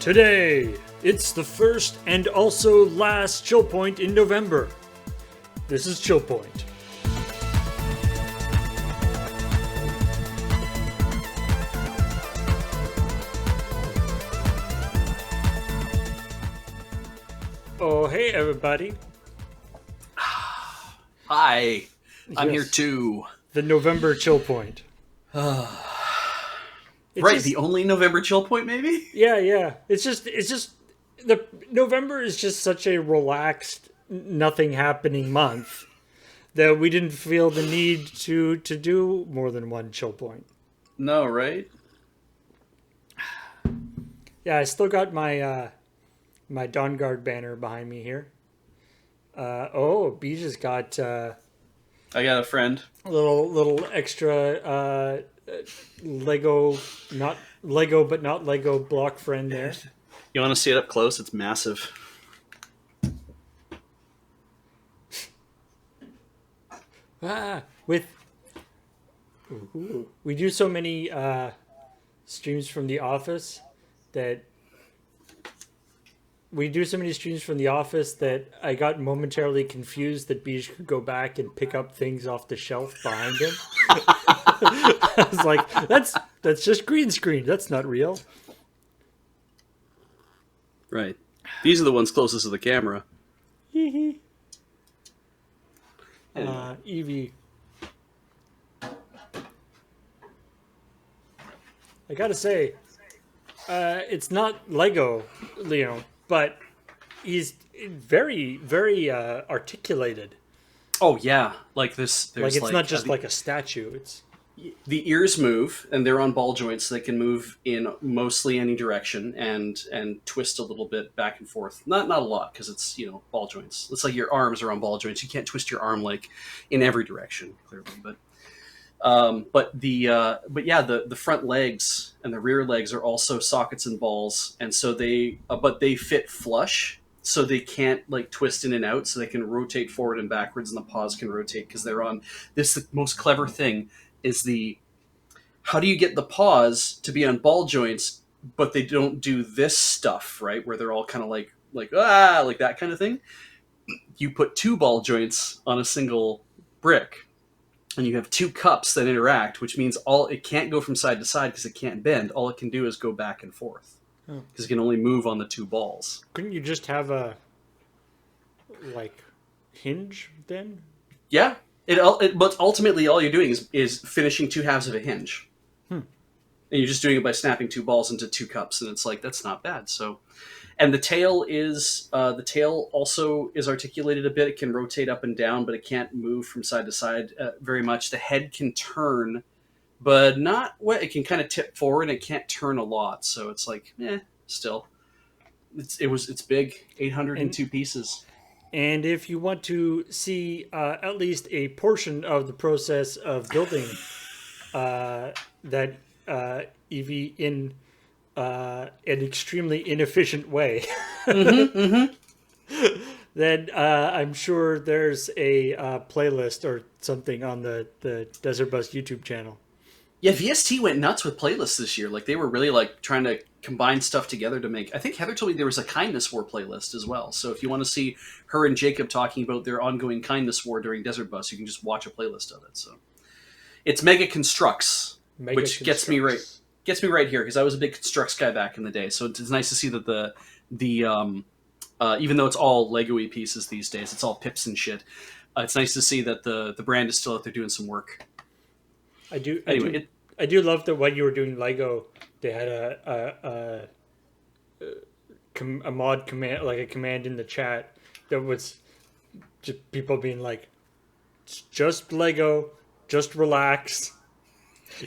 Today, it's the first and also last ChillPoint in November. This is ChillPoint. Oh, hey everybody. Hi, I'm here too. The November ChillPoint. Right, the only November chill point, maybe? Yeah. It's just the November is just such a relaxed, nothing happening month that we didn't feel the need to do more than one ChillPoint. No, right? Yeah, I still got my my Dawn Guard banner behind me here. B just got I got a friend. a little extra Lego, not Lego, but not Lego block friend there. You want to see it up close? It's massive. We do so many streams from the office that I got momentarily confused that Beej could go back and pick up things off the shelf behind him. I was like, that's just green screen. That's not real. Right. These are the ones closest to the camera. Evie. I gotta say, it's not Lego, but he's very, very articulated. Oh yeah, like this. There's Like it's not just like a statue. It's the ears move, and they're on ball joints, so they can move in mostly any direction and twist a little bit back and forth. Not a lot, because it's ball joints. It's like your arms are on ball joints. You can't twist your arm like in every direction, clearly. But the front legs and the rear legs are also sockets and balls, and so they fit flush. So they can't like twist in and out, so they can rotate forward and backwards, and the paws can rotate because they're on this. The most clever thing is how do you get the paws to be on ball joints, but they don't do this stuff, right? Where they're all kind of like that kind of thing. You put two ball joints on a single brick, and you have two cups that interact, which means it can't go from side to side because it can't bend. All it can do is go back and forth because it can only move on the two balls. Couldn't you just have a hinge then? Yeah. But ultimately, all you're doing is finishing two halves of a hinge, and you're just doing it by snapping two balls into two cups, and it's like that's not bad. So, and the tail also is articulated a bit. It can rotate up and down, but it can't move from side to side very much. The head can turn, but not what it can kind of tip forward. And it can't turn a lot, so it's like still, it's big, 802 pieces. And if you want to see at least a portion of the process of building that EV in an extremely inefficient way, then I'm sure there's a playlist or something on the Desert Bus YouTube channel. Yeah, VST went nuts with playlists this year. Like they were really trying to combine stuff together to make. I think Heather told me there was a kindness war playlist as well. So if you want to see her and Jacob talking about their ongoing kindness war during Desert Bus, you can just watch a playlist of it. So it's Mega Constructs, which gets me right here because I was a big Constructs guy back in the day. So it's nice to see that the even though it's all Lego-y pieces these days, it's all pips and shit. It's nice to see that the brand is still out there doing some work. I do love that when you were doing Lego, they had a mod command, like a command in the chat that was just people being like, "It's just Lego, just relax.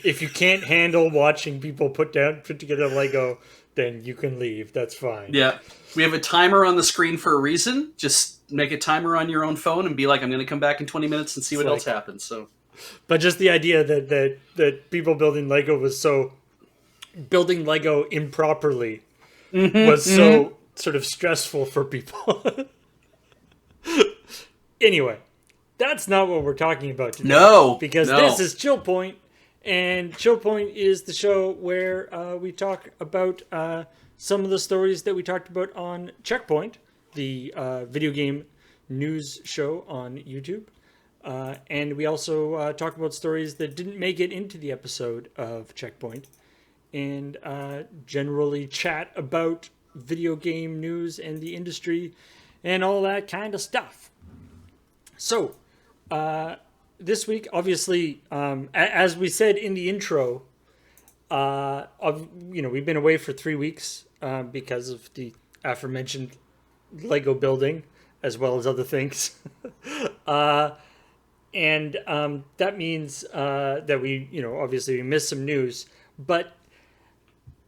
If you can't handle watching people put together Lego, then you can leave. That's fine." Yeah, we have a timer on the screen for a reason. Just make a timer on your own phone and be like, "I'm going to come back in 20 minutes and see what else happens." So. But just the idea that people building Lego building Lego improperly was so sort of stressful for people. Anyway, that's not what we're talking about today. No. Because this is ChillPoint, And ChillPoint is the show where we talk about some of the stories that we talked about on CheckPoint, the video game news show on YouTube. And we also talk about stories that didn't make it into the episode of CheckPoint, and generally chat about video game news and the industry and all that kind of stuff. So, this week, obviously, as we said in the intro, we've been away for 3 weeks because of the aforementioned Lego building, as well as other things. And that means that we, obviously we missed some news. But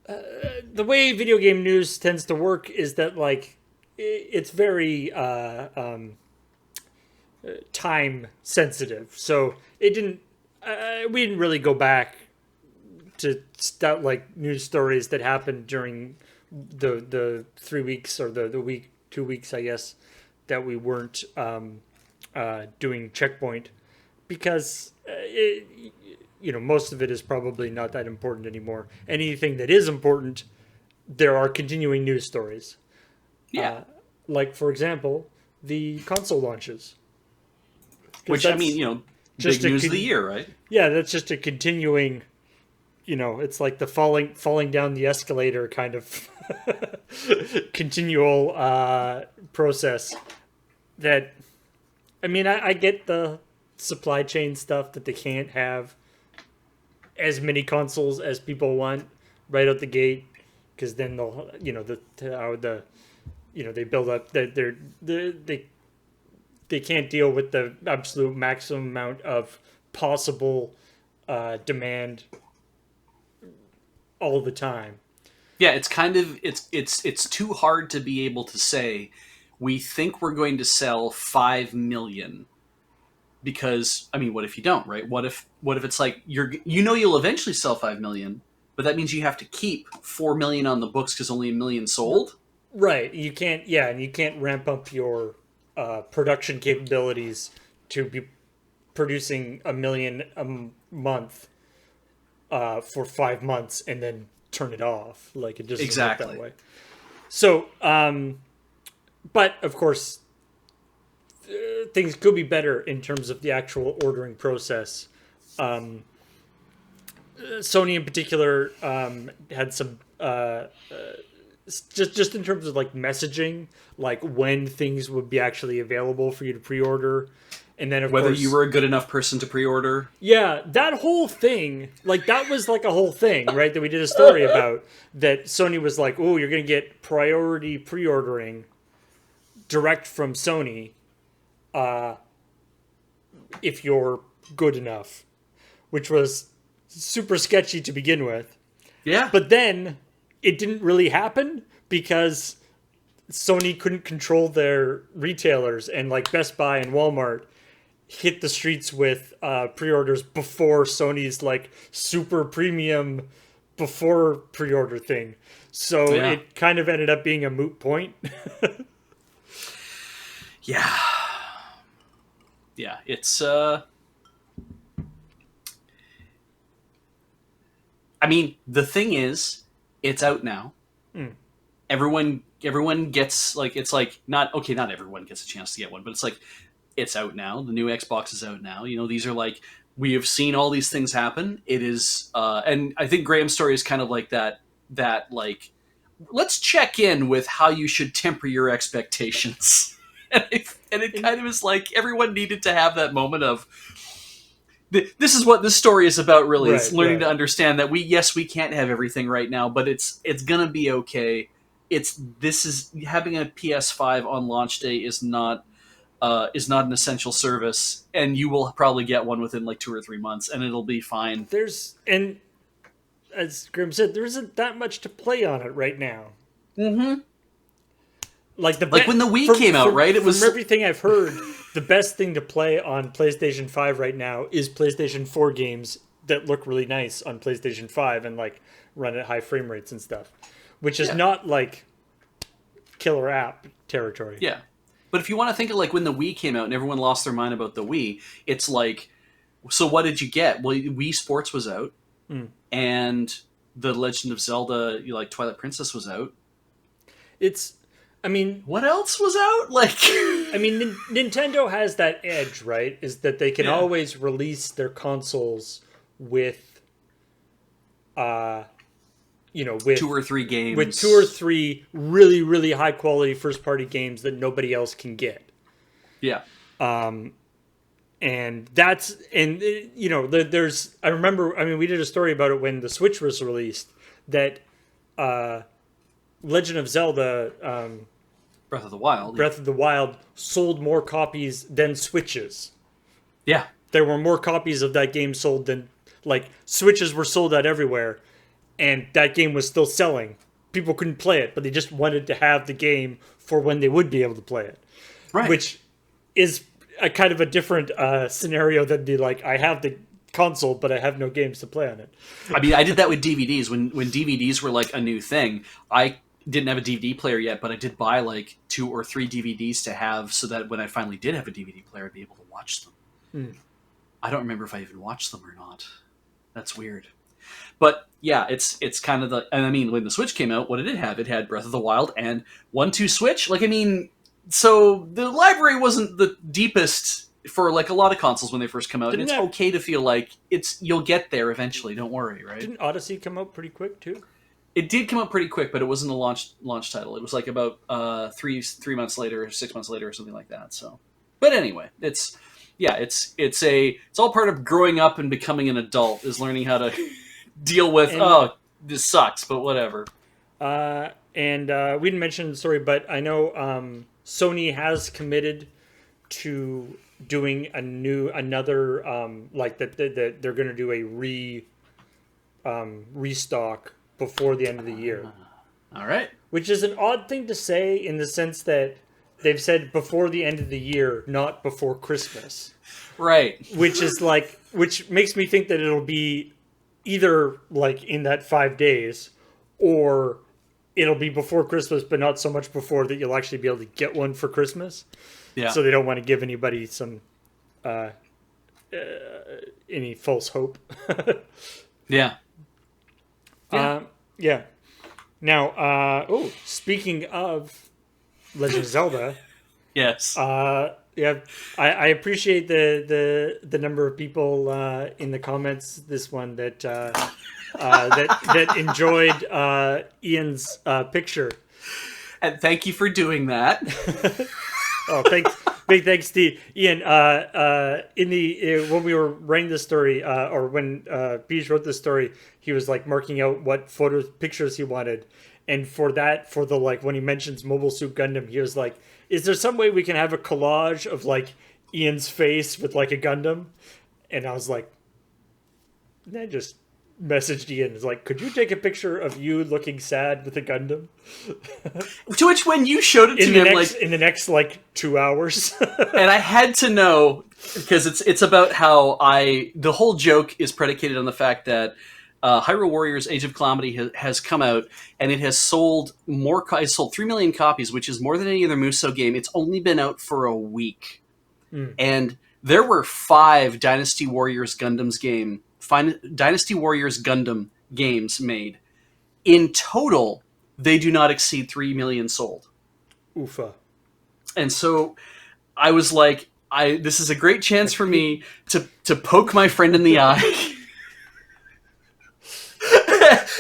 the way video game news tends to work is that, like, it's very time sensitive. So it didn't. We didn't really go back to start like news stories that happened during the 3 weeks or the week 2 weeks, I guess, that we weren't doing CheckPoint, because most of it is probably not that important anymore. Anything that is important, there are continuing news stories. Yeah. Like, for example, the console launches. Which, I mean, big news of the year, right? Yeah, that's just a continuing, it's like the falling down the escalator kind of continual process. That, I mean, I get the supply chain stuff, that they can't have as many consoles as people want right out the gate, because then they'll, they build up they can't deal with the absolute maximum amount of possible demand all the time. Yeah, it's kind of it's too hard to be able to say we think we're going to sell 5 million, because I mean, what if you don't, right? What if it's like you'll eventually sell 5 million, but that means you have to keep 4 million on the books because only 1 million sold? Right. You can't, and you can't ramp up your production capabilities to be producing 1 million a month for 5 months and then turn it off. Like, it just doesn't work that way. So, but of course, things could be better in terms of the actual ordering process. Sony in particular had some just in terms of like messaging, like when things would be actually available for you to pre-order, and then whether you were a good enough person to pre-order. Yeah, that whole thing, like that was like a whole thing, right? That we did a story about, that Sony was like, "Oh, you're gonna get priority pre-ordering direct from Sony if you're good enough," which was super sketchy to begin with. Yeah. But then it didn't really happen because Sony couldn't control their retailers, and like Best Buy and Walmart hit the streets with pre-orders before Sony's like super premium before pre-order thing. So it kind of ended up being a moot point. Yeah. Yeah, it's I mean, the thing is, it's out now. Everyone gets, like, it's like, not everyone gets a chance to get one, but it's like, it's out now. The new Xbox is out now. These are like, we have seen all these things happen. It is, and I think Graham's story is kind of like that like, let's check in with how you should temper your expectations. and it kind of is like, everyone needed to have that moment of, this is what this story is about, really. Right, it's learning to understand that we can't have everything right now, but it's gonna be okay. Having a PS5 on launch day is not an essential service, and you will probably get one within like 2 or 3 months, and it'll be fine. And as Grim said, there isn't that much to play on it right now. Mm-hmm. Like when the Wii came out, right? It was, from everything I've heard, the best thing to play on PlayStation 5 right now is PlayStation 4 games that look really nice on PlayStation 5 and like run at high frame rates and stuff, which is not like killer app territory. Yeah. But if you want to think of like when the Wii came out and everyone lost their mind about the Wii, it's like So what did you get? Well, Wii Sports was out, Mm. and the Legend of Zelda, like Twilight Princess, was out. It's, I mean, What else was out? Like, Nintendo has that edge, right? Is that they can Yeah. always release their consoles with, with 2 or 3 games. with 2 or 3 really, really high quality first party games that nobody else can get. Yeah. And that's, and there's, I remember, we did a story about it when the Switch was released, that Legend of Zelda, Breath of the Wild. Breath of the Wild sold more copies than Switches. Yeah. There were more copies of that game sold than, like, Switches were sold out everywhere, and that game was still selling. People couldn't play it, but they just wanted to have the game for when they would be able to play it. Right. Which is a kind of a different scenario than the, like, I have the console, but I have no games to play on it. I mean, I did that with DVDs. When DVDs were like a new thing, I didn't have a DVD player yet, but I did buy like 2 or 3 DVDs to have, so that when I finally did have a DVD player, I'd be able to watch them. I don't remember if I even watched them or not. That's weird. But yeah, it's kind of the, and I mean, when the Switch came out, what did it have? It had Breath of the Wild and 1-2 Switch. Like, I mean, so the library wasn't the deepest for like a lot of consoles when they first come out. And it's okay to feel like you'll get there eventually. Don't worry, right? Didn't Odyssey come out pretty quick too? It did come out pretty quick, but it wasn't a launch title. It was like about 3 months later, 6 months later, or something like that. So, but anyway, it's all part of growing up and becoming an adult, is learning how to deal with this sucks, but whatever. And we didn't mention the story, but I know Sony has committed to doing another like that they're going to do a restock before the end of the year. All right. Which is an odd thing to say, in the sense that they've said before the end of the year, not before Christmas. Right. Which makes me think that it'll be either like in that 5 days, or it'll be before Christmas, but not so much before that you'll actually be able to get one for Christmas. Yeah. So they don't want to give anybody some any false hope. Yeah. Yeah. Now, speaking of Legend of Zelda, yes. Yeah, I appreciate the number of people in the comments this one that that enjoyed Ian's picture. And thank you for doing that. Oh, big thanks to Ian. In the when we were writing this story, or when Beej wrote this story, he was like marking out what pictures he wanted, and for the like when he mentions Mobile Suit Gundam, he was like, "Is there some way we can have a collage of like Ian's face with like a Gundam?" And I was like, and I just messaged Ian, is like, "Could you take a picture of you looking sad with a Gundam?" To which, when you showed it to me, in the next like 2 hours, and I had to know, because it's about how the whole joke is predicated on the fact that Hyrule Warriors: Age of Calamity has come out, and it has sold it sold 3 million copies, which is more than any other Muso game. It's only been out for a week, and there were 5 Dynasty Warriors Gundam games made. In total, they do not exceed 3 million sold. Oofa. And so I was like, this is a great chance for me to poke my friend in the eye.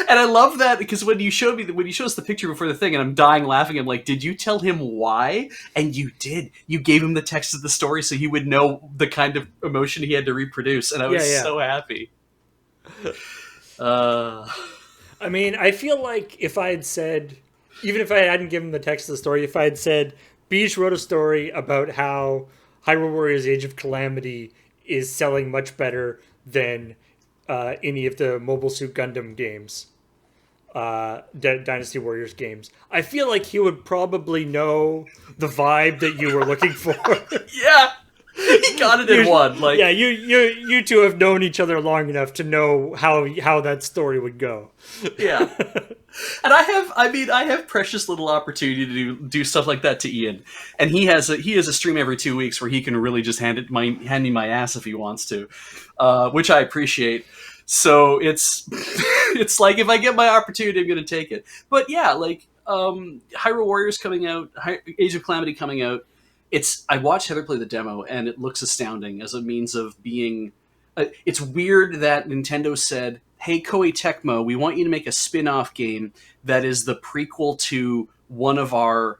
And I love that, because when you show us the picture before the thing, and I'm dying laughing, I'm like, did you tell him why? And you did. You gave him the text of the story so he would know the kind of emotion he had to reproduce, and I was so happy. I mean, I feel like if I had said, even if I hadn't given him the text of the story, if I had said, Beej wrote a story about how Hyrule Warriors: Age of Calamity is selling much better than any of the Mobile Suit Gundam games, Dynasty Warriors games, I feel like he would probably know the vibe that you were looking for. Yeah. he got it in one. Like, yeah, you two have known each other long enough to know how that story would go. Yeah. And I have precious little opportunity to do stuff like that to Ian, and he has a stream every 2 weeks where he can really just hand me my ass if he wants to, which I appreciate. So it's it's like, if I get my opportunity, I'm going to take it. But yeah, like Hyrule Warriors coming out, Age of Calamity coming out. I watched Heather play the demo, and it looks astounding as a means of being. It's weird that Nintendo said, "Hey, Koei Tecmo, we want you to make a spin-off game that is the prequel to one of our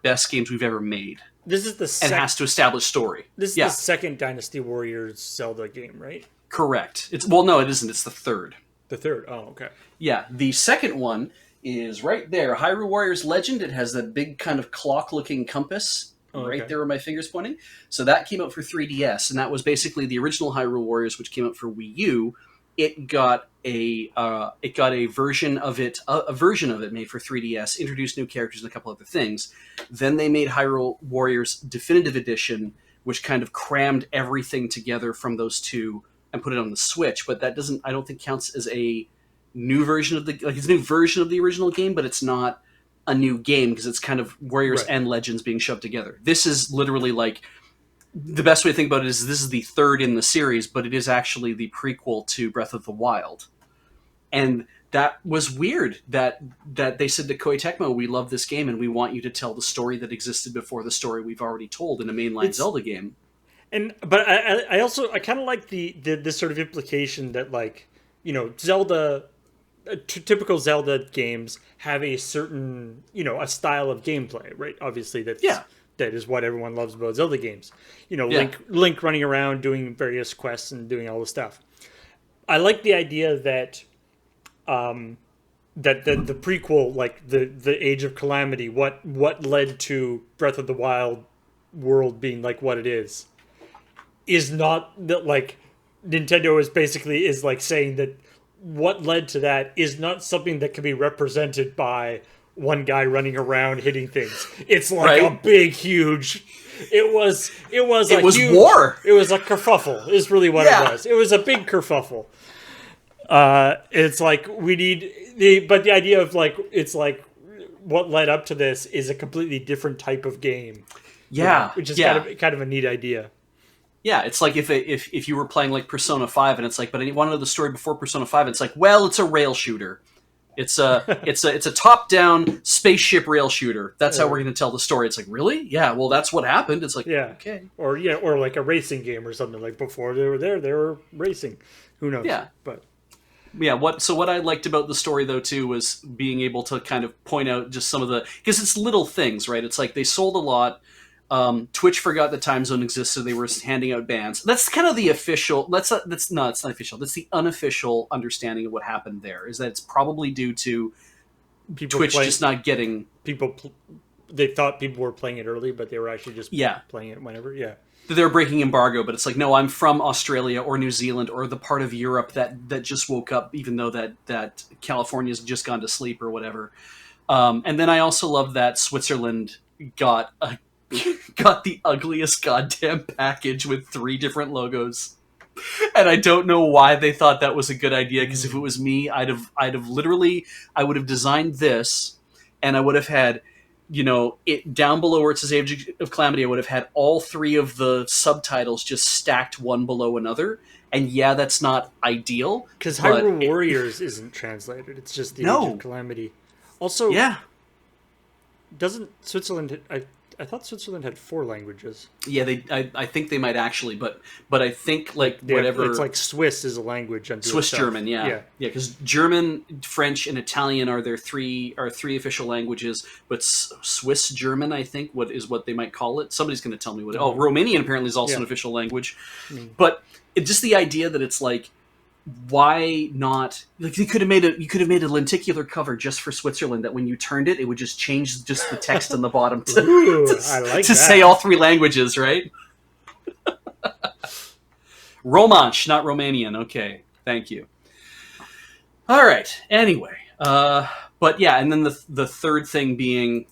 best games we've ever made." This is the and has to establish story. This is the second Dynasty Warriors Zelda game, right? Correct. No, it isn't. It's the third. The third. Oh, okay. Yeah, the second one is right there. Hyrule Warriors Legend. It has that big kind of clock-looking compass. Right there where my finger's pointing. So that came out for 3DS, and that was basically the original Hyrule Warriors, which came out for Wii U. It got a version of it made for 3DS, introduced new characters and a couple other things. Then they made Hyrule Warriors Definitive Edition, which kind of crammed everything together from those two and put it on the Switch. But that I don't think counts as a new version of it's a new version of the original game, but it's not a new game because it's kind of Warriors and Legends being shoved together. This is literally like, the best way to think about it is this is the third in the series, but it is actually the prequel to Breath of the Wild. And that was weird that they said to Koei Tecmo, "We love this game and we want you to tell the story that existed before the story we've already told in a mainline Zelda game." But I also kind of like this sort of implication that, like, you know, Zelda. Typical Zelda games have a certain, a style of gameplay, right? Obviously, that is what everyone loves about Zelda games. Link running around doing various quests and doing all this stuff. I like the idea that the prequel, like the Age of Calamity, what led to Breath of the Wild world being like what it is not that, like, Nintendo is like saying that what led to that is not something that can be represented by one guy running around hitting things. It's like a big, huge. It was war. It was a kerfuffle. Is really what it was. It was a big kerfuffle. It's like we need the idea of, like, it's like what led up to this is a completely different type of game. Yeah, which is kind of a neat idea. Yeah, it's like if you were playing like Persona 5 and it's like, but I want to know the story before Persona 5, and it's like, well, it's a rail shooter. It's a top-down spaceship rail shooter. That's how we're going to tell the story. It's like, really? Yeah, well, that's what happened. It's like, okay. Or like a racing game or something, like before they were racing. Who knows? Yeah. But yeah, what I liked about the story, though, too, was being able to kind of point out just some of the, because it's little things, right? It's like they sold a lot. Twitch forgot the time zone existed, so they were handing out bans. That's kind of the official. It's not official. That's the unofficial understanding of what happened there. Is that it's probably due to Twitch just not getting people. They thought people were playing it early, but they were actually just playing it whenever. Yeah, they were breaking embargo, but it's like, no, I'm from Australia or New Zealand or the part of Europe that just woke up, even though that California's just gone to sleep or whatever. And then I also love that Switzerland got the ugliest goddamn package with 3 different logos, and I don't know why they thought that was a good idea. Because if it was me, I would have designed this, and I would have had, it down below where it says Age of Calamity, I would have had all 3 of the subtitles just stacked one below another. And yeah, that's not ideal because Hyrule Warriors isn't translated. It's just the Age of Calamity. Also, doesn't Switzerland? I thought Switzerland had 4 languages. Yeah, I think they might actually, but I think whatever. It's like Swiss is a language unto Swiss itself. German, yeah, because German, French, and Italian are their three official languages. But Swiss German, I think, what they might call it. Somebody's going to tell me what. Oh, Romanian apparently is also an official language. But just the idea that it's like, why not? Like, you could have made a lenticular cover just for Switzerland that when you turned it, it would just change just the text on the bottom to say all 3 languages, right? Romansh, not Romanian. Okay, thank you. All right. Anyway, but yeah, and then the third thing being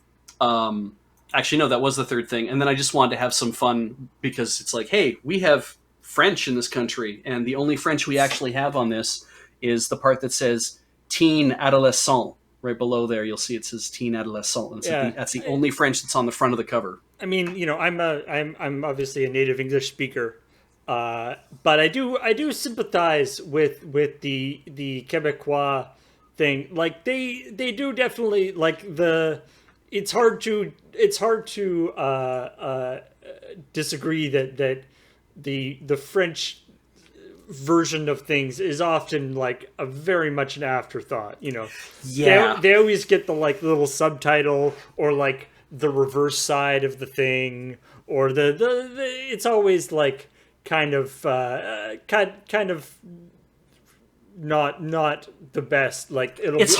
Actually, no, that was the third thing. And then I just wanted to have some fun because it's like, hey, we have French in this country, and the only French we actually have on this is the part that says teen adolescent. Right below there, you'll see it says teen adolescent, and it's like Yeah. that's the only French that's on the front of the cover. I mean, I'm obviously a native English speaker, but I do sympathize with the Quebecois thing. Like they do definitely like the. It's hard to disagree that the French version of things is often like a very much an afterthought. Yeah, They always get the like little subtitle or like the reverse side of the thing or the it's always like kind of not the best. Like it's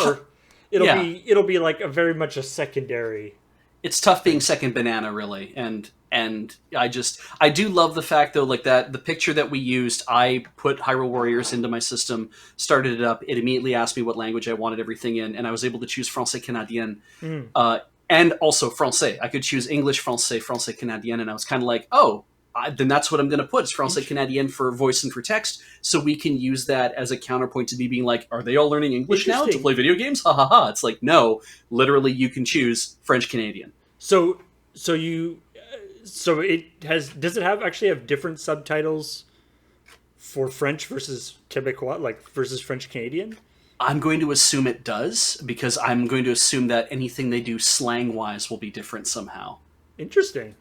yeah, it'll be like a very much a secondary it's tough being thing. second banana, really. And I do love the fact though, like that the picture that we used, I put Hyrule Warriors into my system, started it up, it immediately asked me what language I wanted everything in, and I was able to choose Français Canadien. Mm. And also Francais. I could choose English, Francais, Francais Canadien, and I was kind of like, oh, then that's what I'm going to put. It's Francais Canadien for voice and for text, so we can use that as a counterpoint to me being like, are they all learning English now to Interesting. play video games? Ha ha ha! It's like, no, literally, you can choose French Canadian. So so you so it has does it have actually have different subtitles for French versus Quebecois, like versus French Canadian? I'm going to assume it does because I'm going to assume that anything they do slang wise will be different somehow. Interesting.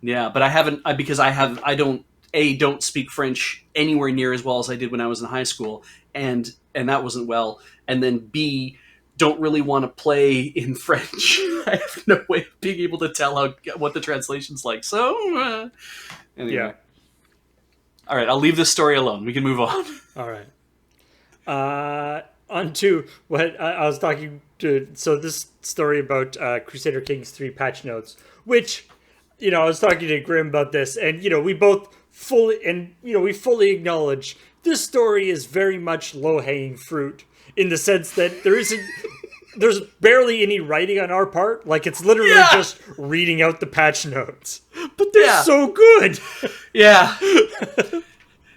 Yeah, but because I don't speak French anywhere near as well as I did when I was in high school, and that wasn't well. And then B, don't really want to play in French. I have no way of being able to tell what the translation's like. So Yeah. anyway, all right, I'll leave this story alone. We can move on. All right. On to what I was talking to. So this story about Crusader Kings 3 patch notes, which, I was talking to Grim about this, and we both we fully acknowledge this story is very much low hanging fruit in the sense that there's barely any writing on our part. Like it's literally Yeah, just reading out the patch notes, but they're yeah, so good. yeah.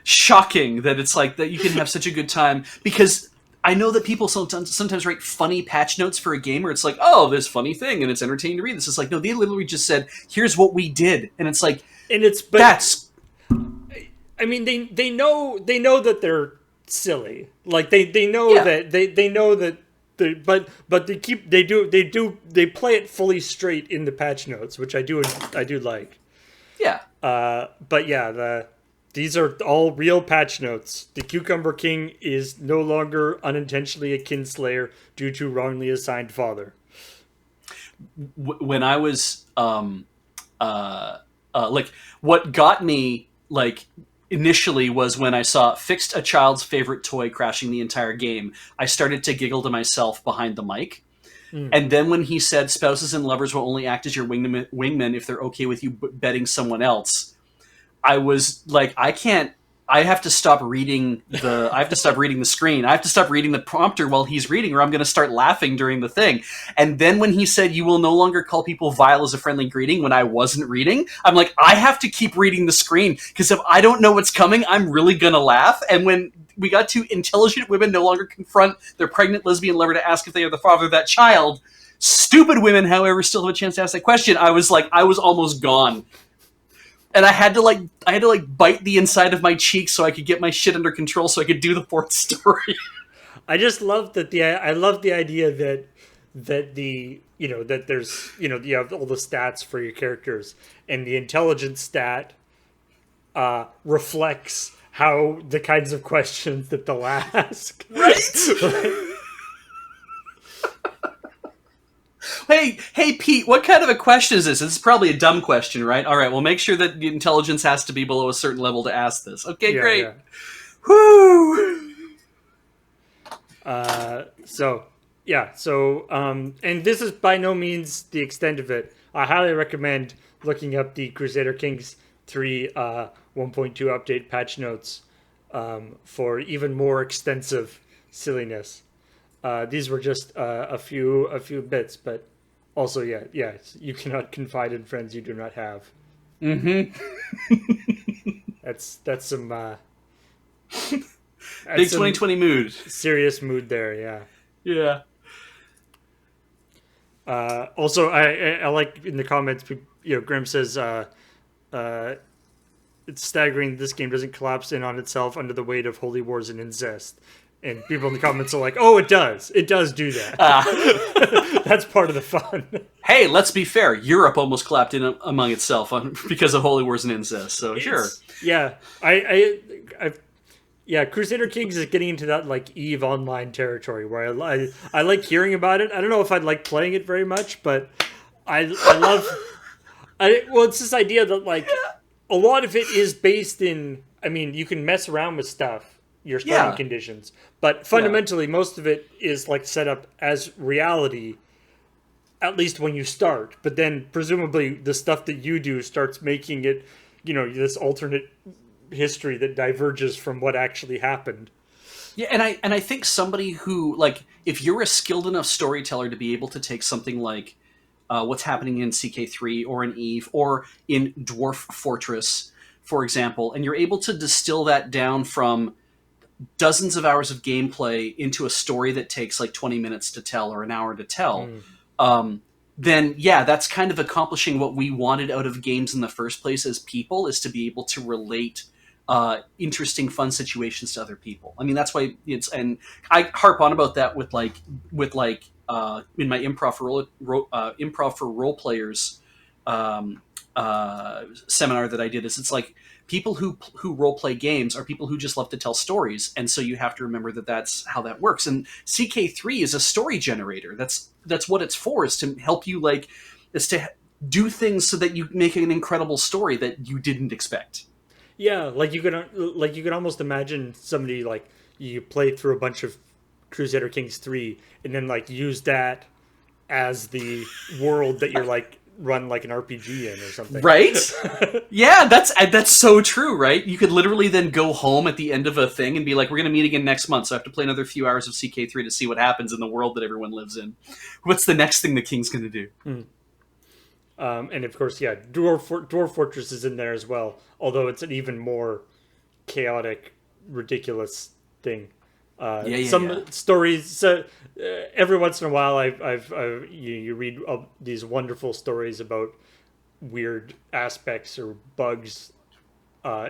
Shocking that it's like that you can have such a good time because I know that people sometimes write funny patch notes for a game where it's like, oh, this funny thing and it's entertaining to read. This is like, no, they literally just said, here's what we did, and it's like And it's but that's I mean, they know that they're silly. Like they know yeah, that they know that but they play it fully straight in the patch notes, which I do like. yeah. But yeah, these are all real patch notes. The Cucumber King is no longer unintentionally a kinslayer due to wrongly assigned father. When I was like what got me like initially was when I saw fixed a child's favorite toy crashing the entire game. I started to giggle to myself behind the mic. Mm. And then when he said spouses and lovers will only act as your wingmen if they're okay with you betting someone else, I was like, I can't. I have to stop reading the. I have to stop reading the screen. I have to stop reading the prompter while he's reading, or I'm going to start laughing during the thing. And then when he said, "You will no longer call people vile as a friendly greeting," when I wasn't reading, I'm like, I have to keep reading the screen because if I don't know what's coming, I'm really going to laugh. And when we got to intelligent women no longer confront their pregnant lesbian lover to ask if they are the father of that child, stupid women, however, still have a chance to ask that question. I was like, I was almost gone. And I had to bite the inside of my cheek so I could get my shit under control so I could do the fourth story. I just love that I love the idea that that there's you have all the stats for your characters and the intelligence stat reflects how the kinds of questions that they'll ask. Right? Hey, Pete, what kind of a question is this? This is probably a dumb question, right? All right, well, make sure that the intelligence has to be below a certain level to ask this. Okay, Yeah, great. yeah. Whoo! And this is by no means the extent of it. I highly recommend looking up the Crusader Kings 3 1.2 update patch notes for even more extensive silliness. These were just a few bits, but Also, yeah, you cannot confide in friends you do not have. Mm-hmm. That's some that's Big some 2020 mood. serious mood there. Yeah. Yeah. Also, I like in the comments, Grim says, uh, it's staggering this game doesn't collapse in on itself under the weight of holy wars and incest. And people in the comments are like, oh, it does. It does do that. That's part of the fun. Hey, let's be fair. Europe almost collapsed in among itself because of holy wars and incest. So sure. Yeah. Yeah, Crusader Kings is getting into that like Eve Online territory where I like hearing about it. I don't know if I'd like playing it very much, but I love well, it's this idea that like a lot of it is based in. I mean, you can mess around with stuff, your starting Yeah. conditions, but Yeah. fundamentally, most of it is like set up as reality. At least when you start, but then presumably the stuff that you do starts making it, this alternate history that diverges from what actually happened. Yeah, and I think somebody who like if you're a skilled enough storyteller to be able to take something like what's happening in CK3 or in Eve or in Dwarf Fortress, for example, and you're able to distill that down from dozens of hours of gameplay into a story that takes like 20 minutes to tell or an hour to tell, Mm. um, then yeah, that's kind of accomplishing what we wanted out of games in the first place as people, is to be able to relate interesting, fun situations to other people. I mean, that's why and I harp on about that in my improv for role players um, seminar that I did. Is it's like people who role play games are people who just love to tell stories, and so you have to remember that that's how that works. And CK3 is a story generator. That's what it's for, is to help you is to do things so that you make an incredible story that you didn't expect. Yeah, like you could almost imagine somebody like you play through a bunch of Crusader Kings 3 and then like use that as the world that you're like run like an RPG in or something. Right? Yeah, that's so true, right? You could literally then go home at the end of a thing and be like, "We're going to meet again next month, so I have to play another few hours of CK3 to see what happens in the world that everyone lives in. What's the next thing the king's going to do?" And of course, yeah, Dwarf Fortress is in there as well, although it's an even more chaotic, ridiculous thing. Yeah, yeah, yeah. Some stories. So, every once in a while, you read these wonderful stories about weird aspects or bugs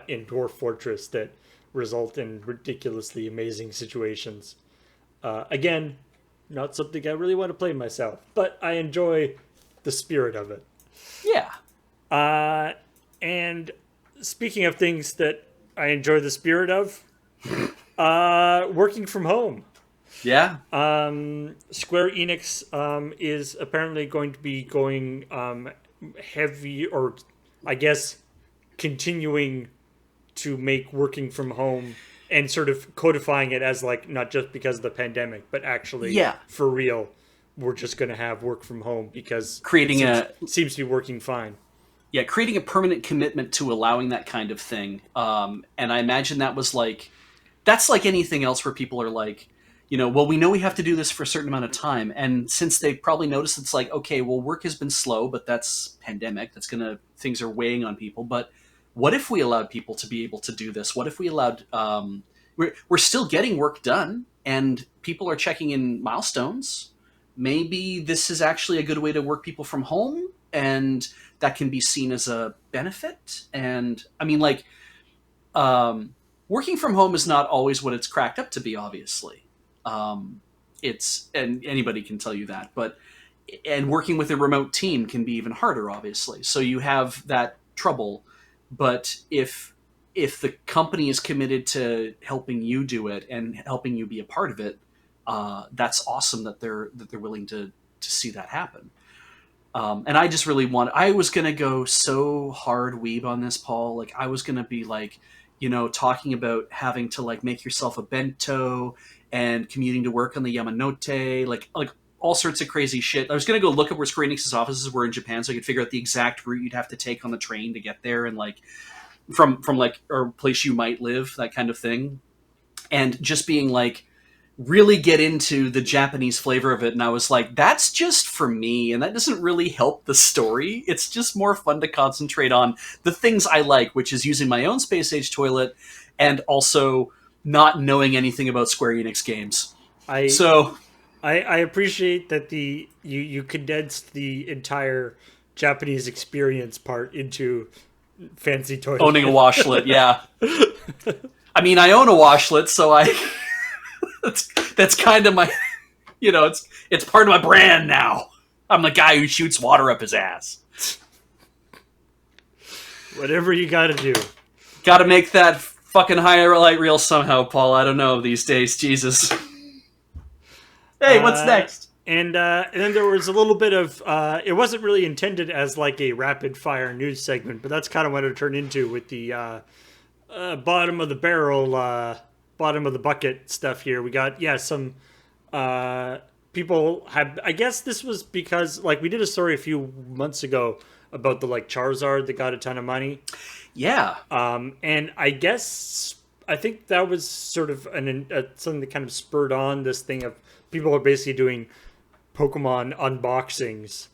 in Dwarf Fortress that result in ridiculously amazing situations. Again, not something I really want to play myself, but I enjoy the spirit of it. Yeah. Uh, and speaking of things that I enjoy the spirit of, working from home. Yeah. Square Enix is apparently going to be going heavy, or I guess continuing to make working from home and sort of codifying it as like not just because of the pandemic, but actually Yeah. for real, we're just going to have work from home because Creating seems to be working fine. creating a permanent commitment to allowing that kind of thing. And I imagine that's like anything else where people are like, well, we know we have to do this for a certain amount of time. And since they probably noticed, it's like, okay, well, work has been slow, but that's pandemic. Things are weighing on people. But what if we allowed people to be able to do this? What if we allowed, we're still getting work done and people are checking in milestones. Maybe this is actually a good way to work people from home, and that can be seen as a benefit. And I mean, working from home is not always what it's cracked up to be, obviously. And anybody can tell you that, and working with a remote team can be even harder, obviously. So you have that trouble, but if the company is committed to helping you do it and helping you be a part of it, that's awesome that they're willing to see that happen. And I just really I was going to go so hard weeb on this, Paul. Like, I was going to be like, talking about having to like make yourself a bento and commuting to work on the Yamanote, like all sorts of crazy shit. I was going to go look up where Square Enix's offices were in Japan so I could figure out the exact route you'd have to take on the train to get there, and like from like a place you might live, that kind of thing. And just being like, really get into the Japanese flavor of it, and I was like, that's just for me, and that doesn't really help the story. It's just more fun to concentrate on the things I like, which is using my own space age toilet and also not knowing anything about Square Enix games. I So I appreciate that you condensed the entire Japanese experience part into fancy owning a toilet. washlet, yeah. I mean, I own a washlet, so I that's kind of my, it's part of my brand now. I'm the guy who shoots water up his ass. Whatever you got to do. Got to make that fucking highlight reel somehow, Paul. I don't know these days. Jesus. Hey, what's next? And then there was a little bit of it wasn't really intended as like a rapid fire news segment, but that's kind of what it turned into with the bottom of the barrel, bottom of the bucket stuff here. We got some people have. I guess this was because like we did a story a few months ago about the like Charizard that got a ton of money. Yeah. And I think that was sort of something that kind of spurred on this thing of people are basically doing Pokemon unboxings.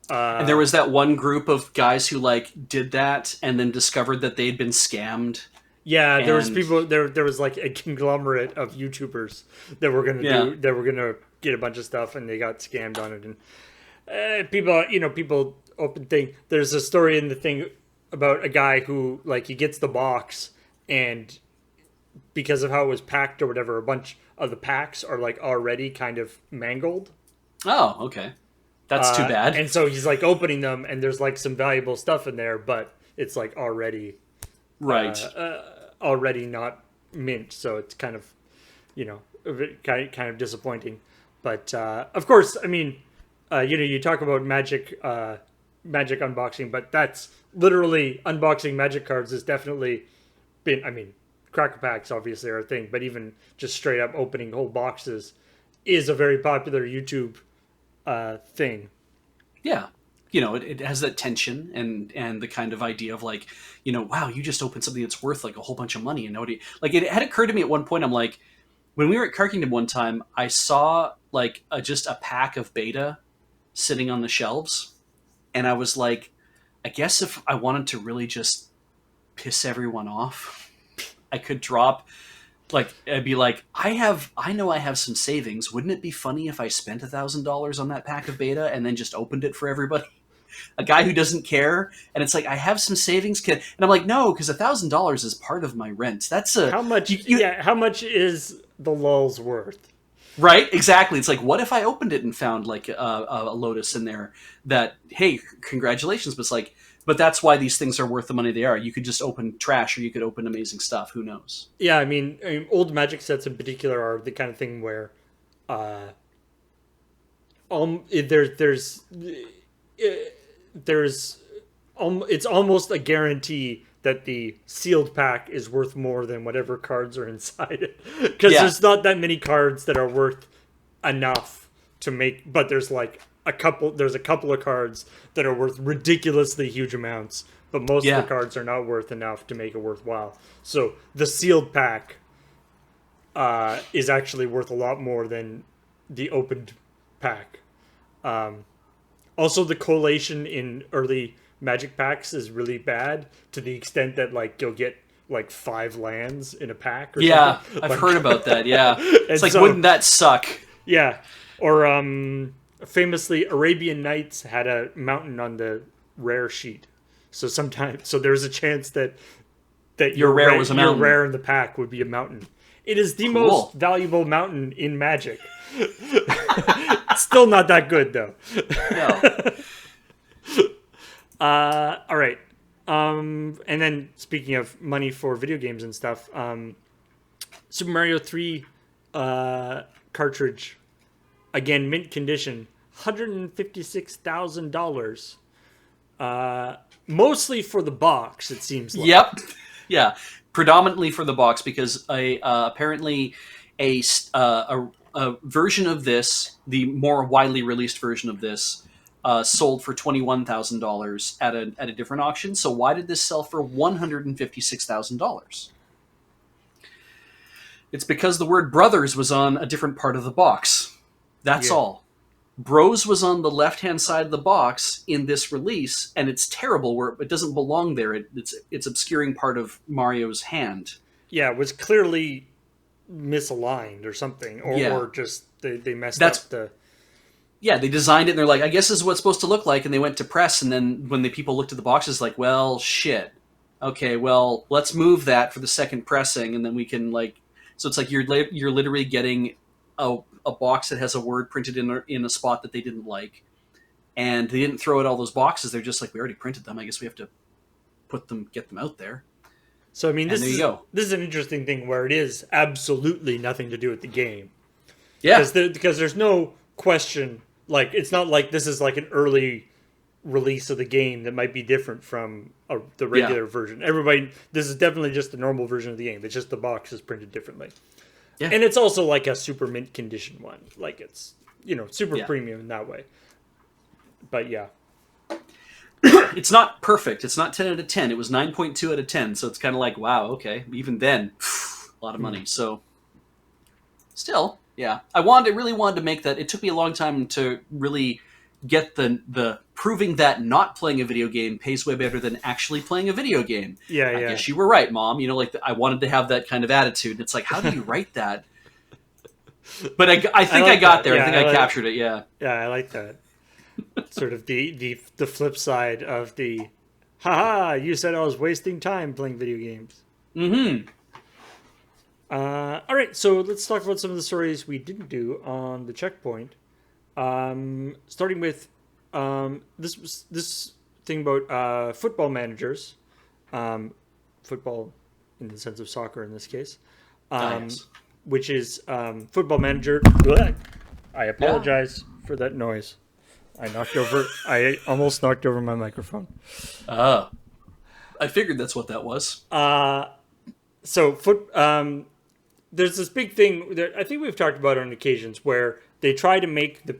And there was that one group of guys who like did that and then discovered that they'd been scammed. Yeah, there was people there was like a conglomerate of YouTubers that were gonna get a bunch of stuff and they got scammed on it. And people open thing. There's a story in the thing about a guy who like he gets the box and because of how it was packed or whatever, a bunch of the packs are like already kind of mangled. Oh, okay. That's too bad. And so he's like opening them and there's like some valuable stuff in there, but it's like already already not mint. So it's kind of, kind of disappointing. But of course, I mean, you talk about Magic unboxing, but that's literally unboxing Magic cards has definitely been, I mean, cracker packs obviously are a thing, but even just straight up opening whole boxes is a very popular YouTube thing. Yeah. It has that tension and the kind of idea of like, wow, you just opened something that's worth like a whole bunch of money and nobody, like it had occurred to me at one point, I'm like, when we were at Car Kingdom one time, I saw like just a pack of beta sitting on the shelves. And I was like, I guess if I wanted to really just piss everyone off, I could drop, like, I'd be like, I know I have some savings. Wouldn't it be funny if I spent $1,000 on that pack of beta and then just opened it for everybody? A guy who doesn't care, and it's like, I have some savings, kid, and I'm like, no, because $1,000 is part of my rent. That's how much? How much is the lulz worth? Right, exactly. It's like, what if I opened it and found like a Lotus in there that, hey, congratulations, but it's like, but that's why these things are worth the money they are. You could just open trash or you could open amazing stuff. Who knows? Yeah, I mean old Magic sets in particular are the kind of thing where it's almost a guarantee that the sealed pack is worth more than whatever cards are inside it, because there's not that many cards that are worth enough to make, but there's a couple of cards that are worth ridiculously huge amounts, but most of the cards are not worth enough to make it worthwhile. So the sealed pack is actually worth a lot more than the opened pack. Also, the collation in early Magic packs is really bad to the extent that like you'll get like 5 lands in a pack or something. I've heard about that. Yeah. It's like, wouldn't that suck? Yeah. Or famously Arabian Nights had a mountain on the rare sheet. So there's a chance that your rare was a mountain. Your rare in the pack would be a mountain. It is the most valuable mountain in Magic. Still not that good though. No. All right. And then speaking of money for video games and stuff, Super Mario 3 cartridge, again mint condition, $156,000. Mostly for the box, it seems like. Yep. Yeah, predominantly for the box, because apparently a version of this, the more widely released version of this, sold for $21,000 at a different auction. So why did this sell for $156,000? It's because the word brothers was on a different part of the box. That's Yeah. all. Bros was on the left-hand side of the box in this release, and it's terrible where it doesn't belong there. It's obscuring part of Mario's hand. Yeah, it was clearly misaligned or something, Yeah. or just they messed That's up the. yeah, they designed it and they're like, I guess this is what it's supposed to look like, and they went to press, and then when the people looked at the boxes, like, well, shit. Okay, well, let's move that for the second pressing, and then we can like. So it's like you're literally getting a box that has a word printed in a spot that they didn't like, and they didn't throw out all those boxes. They're just like, we already printed them. I guess we have to get them out there. So I mean, And there you go. this is an interesting thing where it is absolutely nothing to do with the game. Yeah, Because there's no question. Like, it's not like this is like an early release of the game that might be different from the regular version. This is definitely just the normal version of the game. It's just the box is printed differently. Yeah. And it's also like a super mint condition one. Like, it's, super Yeah. premium in that way. But yeah. it's not perfect. It's not 10 out of 10. It was 9.2 out of 10. So it's kind of like, wow, okay. Even then, a lot of money. So still, yeah. I really wanted to make that. It took me a long time to really get the proving that not playing a video game pays way better than actually playing a video game. Yeah, I yeah. guess you were right, Mom. I wanted to have that kind of attitude. And it's like, how do you write that? But I think I got there. Yeah, I think I captured it. Yeah. Yeah, I like that. Sort of the flip side of the, haha, you said I was wasting time playing video games. Mm-hmm. All right, so let's talk about some of the stories we didn't do on the checkpoint. Starting with this thing about football managers, football in the sense of soccer in this case, Yes. which is Football Manager. Blech. I apologize for that noise. I almost knocked over my microphone. I figured that's what that was. So there's this big thing that I think we've talked about on occasions where they try to make the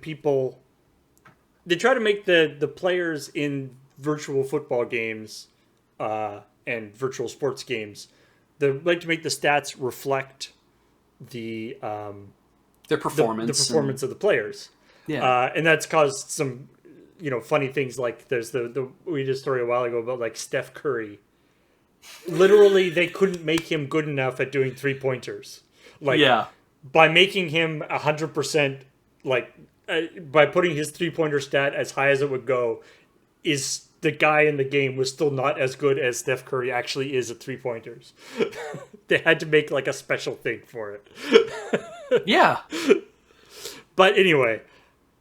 players in virtual football games and virtual sports games. They like to make the stats reflect the Their performance. the performance of the players. Yeah. And that's caused some, funny things like there's we did a story a while ago about like Steph Curry. Literally, they couldn't make him good enough at doing 3-pointers. Like, by making him 100%, like, by putting his 3-pointer stat as high as it would go, is the guy in the game was still not as good as Steph Curry actually is at 3-pointers. They had to make like a special thing for it. Yeah. But anyway,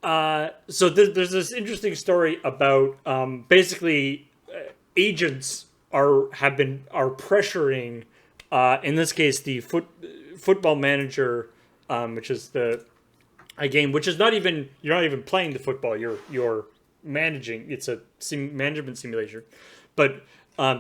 so there's this interesting story about basically agents are pressuring, in this case, the Football Manager, which is a game which is you're not even playing the football, you're managing. It's a management simulation, but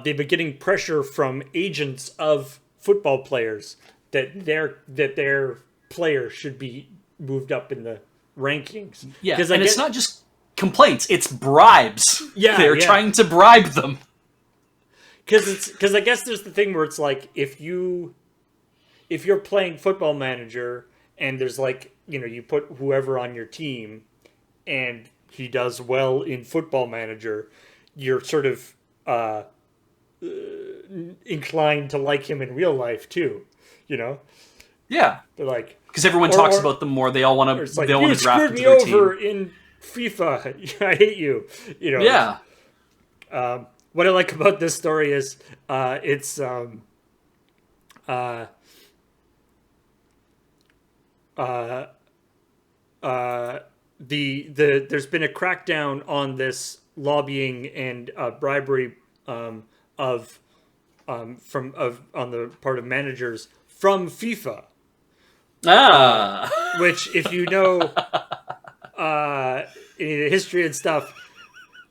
they've been getting pressure from agents of football players that their player should be moved up in the rankings. Yeah, and it's not just complaints; it's bribes. Yeah, they're trying to bribe them. Because I guess there's the thing where it's like if you're playing Football Manager and there's like you put whoever on your team and he does well in Football Manager, you're sort of inclined to like him in real life too. Yeah, they're like because everyone talks about them more. They all want to. Like, they all want to draft screwed me into their over team. in FIFA. I hate you. Yeah. What I like about this story is it's there's been a crackdown on this lobbying and bribery on the part of managers from FIFA. Which, if you know any of the history and stuff,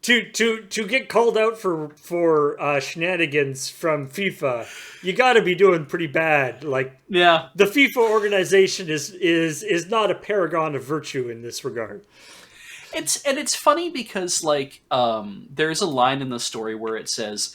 to get called out for shenanigans from FIFA, you got to be doing pretty bad. Like, yeah, the FIFA organization is not a paragon of virtue in this regard. It's funny because like there's a line in the story where it says,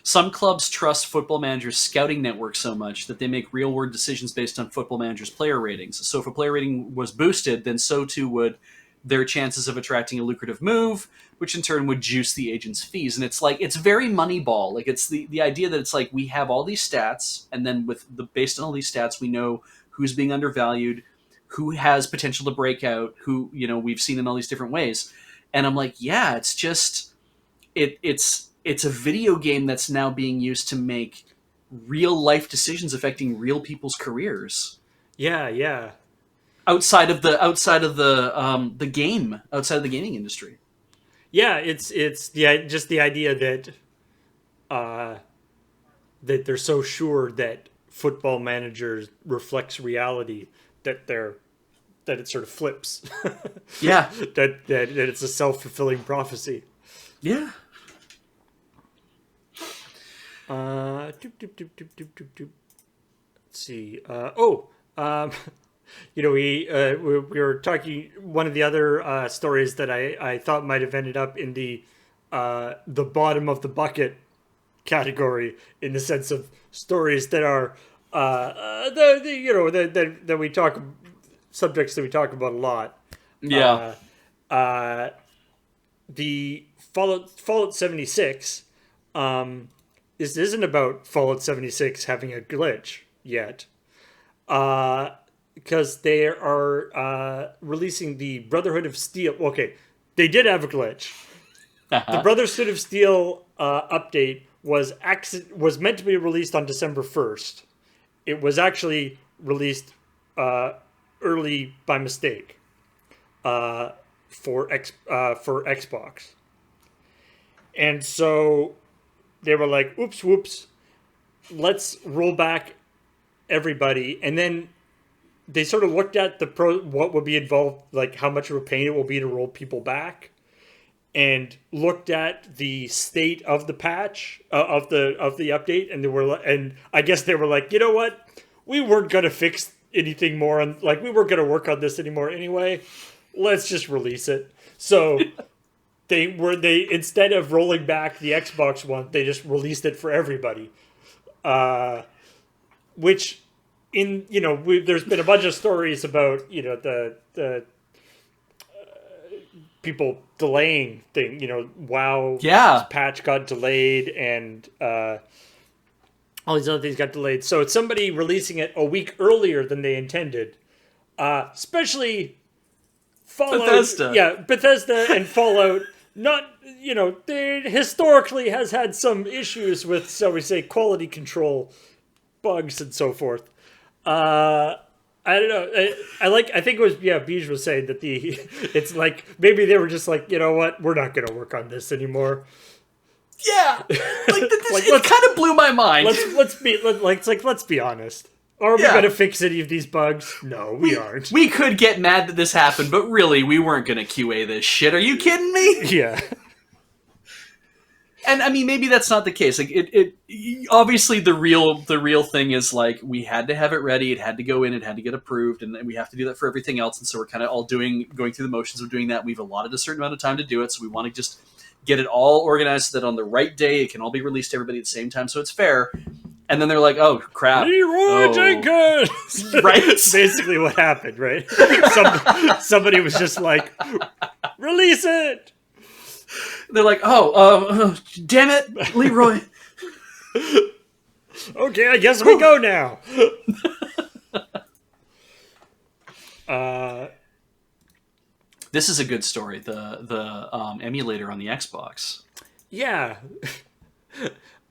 Some clubs trust Football Manager's scouting network so much that they make real-world decisions based on Football Manager's player ratings. So if a player rating was boosted, then so too would their chances of attracting a lucrative move, which in turn would juice the agent's fees. And it's like, it's very Moneyball. Like, it's the idea that it's like, we have all these stats, and then based on all these stats, we know who's being undervalued, who has potential to break out, who, we've seen in all these different ways. And I'm like, yeah, it's just, it's a video game that's now being used to make real life decisions affecting real people's careers. Yeah. Outside of the gaming industry. Yeah, it's just the idea that that they're so sure that Football Manager reflects reality that it sort of flips. Yeah. that it's a self-fulfilling prophecy. Yeah. Let's see. We were talking. One of the other stories that I thought might have ended up in the bottom of the bucket category, in the sense of stories that are that we talk, subjects that we talk about a lot. Yeah. The Fallout 76. This isn't about Fallout 76 having a glitch yet. Because they are releasing the Brotherhood of Steel. Okay, they did have a glitch. The Brotherhood of Steel update was meant to be released on December 1st. It was actually released early by mistake for Xbox. And so they were like, oops, whoops, let's roll back everybody. And then they sort of looked at what would be involved, like how much of a pain it will be to roll people back, and looked at the state of the patch of the update, and I guess they were like, you know what, we weren't gonna fix anything more, we weren't gonna work on this anymore anyway. Let's just release it. So they instead of rolling back the Xbox One, they just released it for everybody, which. There's been a bunch of stories about the people delaying thing. WoW patch got delayed, and all these other things got delayed. So it's somebody releasing it a week earlier than they intended. Especially Fallout. Bethesda. Yeah, Bethesda and Fallout. Not, they historically has had some issues with, shall we say, quality control bugs and so forth. I don't know. I think it was, Beej was saying that it's like, maybe they were just like, you know what, we're not going to work on this anymore. Yeah. It kind of blew my mind. Let's be honest. Are we going to fix any of these bugs? No, we aren't. We could get mad that this happened, but really, we weren't going to QA this shit. Are you kidding me? Yeah. And I mean, maybe that's not the case. Like, it obviously the real thing is, like, we had to have it ready. It had to go in. It had to get approved, and we have to do that for everything else. And so we're kind of all going through the motions of doing that. We've allotted a certain amount of time to do it, so we want to just get it all organized so that on the right day it can all be released to everybody at the same time, so it's fair. And then they're like, "Oh crap, Leroy Jenkins!" Right? That's basically what happened, right? Somebody was just like, "Release it." They're like, damn it, Leroy. Okay, I guess we go now. This is a good story. The emulator on the Xbox. Yeah.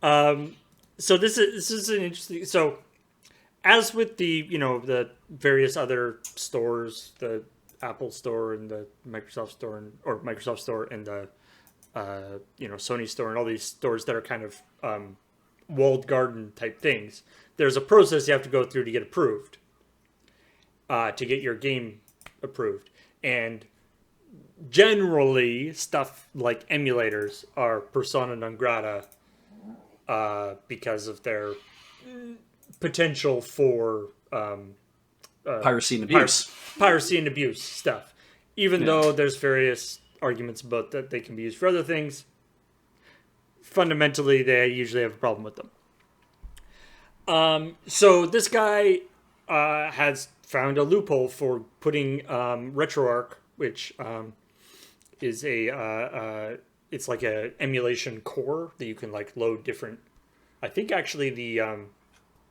So this is an interesting. So, as with the various other stores, the Apple Store and the Microsoft Store or Microsoft Store and the Sony Store and all these stores that are kind of walled garden type things, there's a process you have to go through to get approved, to get your game approved. And generally, stuff like emulators are persona non grata because of their potential for Piracy and abuse. Piracy and abuse stuff. Even though there's various arguments about that they can be used for other things. fundamentally, they usually have a problem with them. So this guy has found a loophole for putting RetroArch, which is it's like a emulation core that you can like load different. I think actually the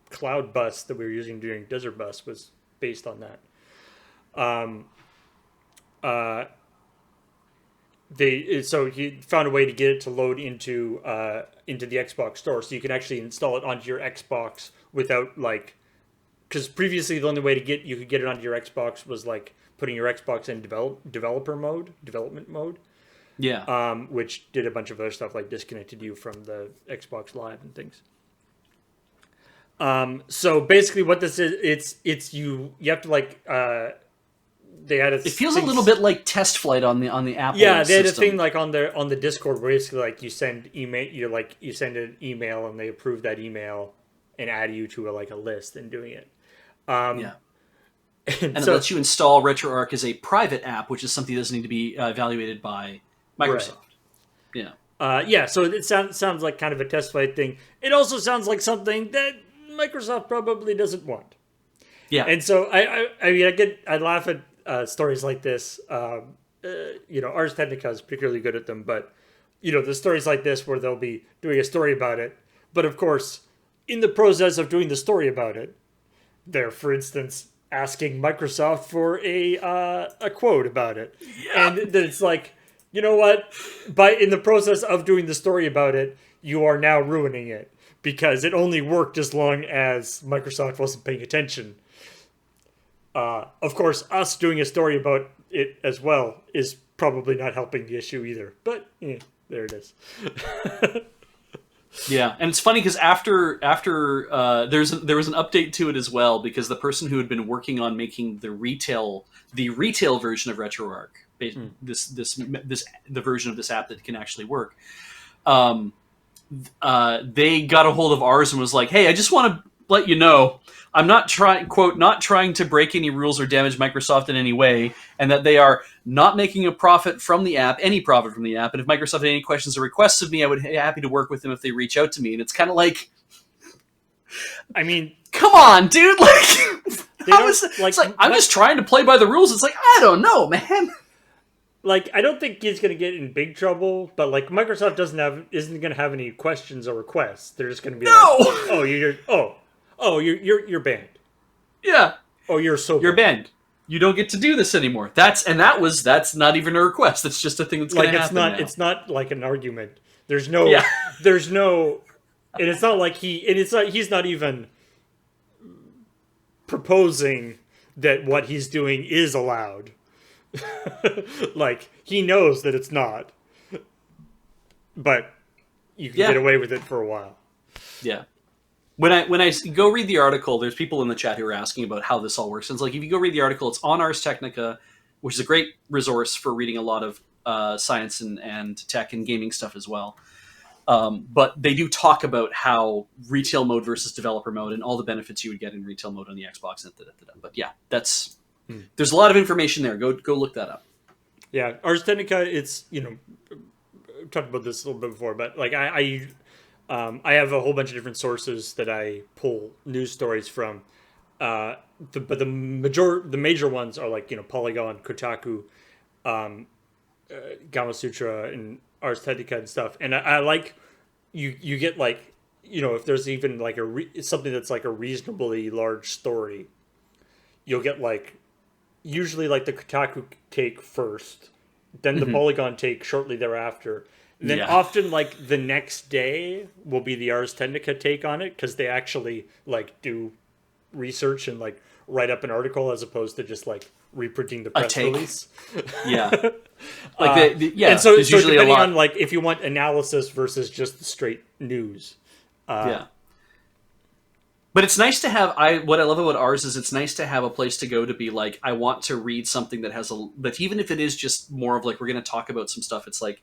Cloud Bus that we were using during Desert Bus was based on that. So he found a way to get it to load into the Xbox store, so you can actually install it onto your Xbox without like, because previously the only way you could get it onto your Xbox was like putting your Xbox in development mode, which did a bunch of other stuff like disconnected you from the Xbox Live and things. So basically, what this is, it's you have to like. They had it feels a little bit like test flight on the Apple. Yeah, they had system. a thing like on the Discord where basically like you send you send an email and they approve that email and add you to a list and doing it. And it lets you install RetroArch as a private app, which is something that doesn't need to be evaluated by Microsoft. Right. Yeah. So it sounds like kind of a test flight thing. It also sounds like something that Microsoft probably doesn't want. Yeah. And so I laugh at stories like this. Ars Technica is particularly good at them, but the stories like this where they'll be doing a story about it, but of course, in the process of doing the story about it, they're, for instance, asking Microsoft for a quote about it, and then it's like, you know what? In the process of doing the story about it, you are now ruining it because it only worked as long as Microsoft wasn't paying attention. Of course, us doing a story about it as well is probably not helping the issue either. But there it is. Yeah, and it's funny because after there was an update to it as well, because the person who had been working on making the retail version of RetroArch, the version of this app that can actually work, they got a hold of ours and was like, "Hey, I just want to let you know, I'm not trying to break any rules or damage Microsoft in any way, and that they are not making a profit from the app, any profit from the app. And if Microsoft had any questions or requests of me, I would be happy to work with them if they reach out to me." And it's kind of like, I mean, come on, dude! I'm just trying to play by the rules. It's like, I don't know, man. Like, I don't think he's going to get in big trouble, but like Microsoft isn't going to have any questions or requests. They're just going to be you're banned. Yeah. Oh, you're banned. You don't get to do this anymore. That's not even a request. It's just a thing that's going to happen now. It's not like an argument. There's no, and it's not like he's not even proposing that what he's doing is allowed. Like, he knows that it's not, but you can get away with it for a while. Yeah. When I go read the article, there's people in the chat who are asking about how this all works. And it's like, if you go read the article, it's on Ars Technica, which is a great resource for reading a lot of science and tech and gaming stuff as well. But they do talk about how retail mode versus developer mode and all the benefits you would get in retail mode on the Xbox. But yeah, there's a lot of information there. Go look that up. Yeah, Ars Technica, it's, I've talked about this a little bit before, but like I have a whole bunch of different sources that I pull news stories from. But the major ones are like, Polygon, Kotaku, Gamasutra, and Ars Technica and stuff. And I like, you get like, if there's even like something that's like a reasonably large story, you'll get like, usually like the Kotaku take first, then the Polygon take shortly thereafter. And then often like the next day will be the Ars Technica take on it, because they actually like do research and like write up an article as opposed to just like reprinting the press release. Yeah. Like and so depending on like if you want analysis versus just the straight news. But it's nice to have. What I love about ours is it's nice to have a place to go to be like, I want to read something that has but even if it is just more of like, we're going to talk about some stuff, it's like,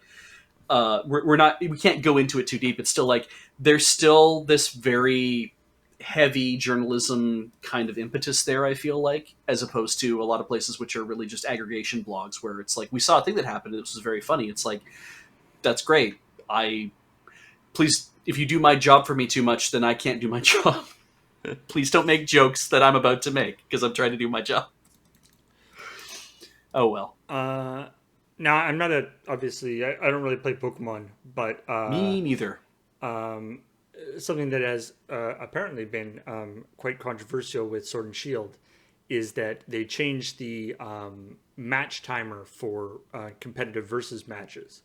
we can't go into it too deep. It's still like, there's still this very heavy journalism kind of impetus there, I feel like, as opposed to a lot of places which are really just aggregation blogs where it's like, we saw a thing that happened and this was very funny. It's like, that's great. please, if you do my job for me too much, then I can't do my job. Please don't make jokes that I'm about to make because I'm trying to do my job. Oh well. Now I'm not obviously I don't really play Pokemon, but Me neither. something that has apparently been quite controversial with Sword and Shield is that they changed the match timer for competitive versus matches.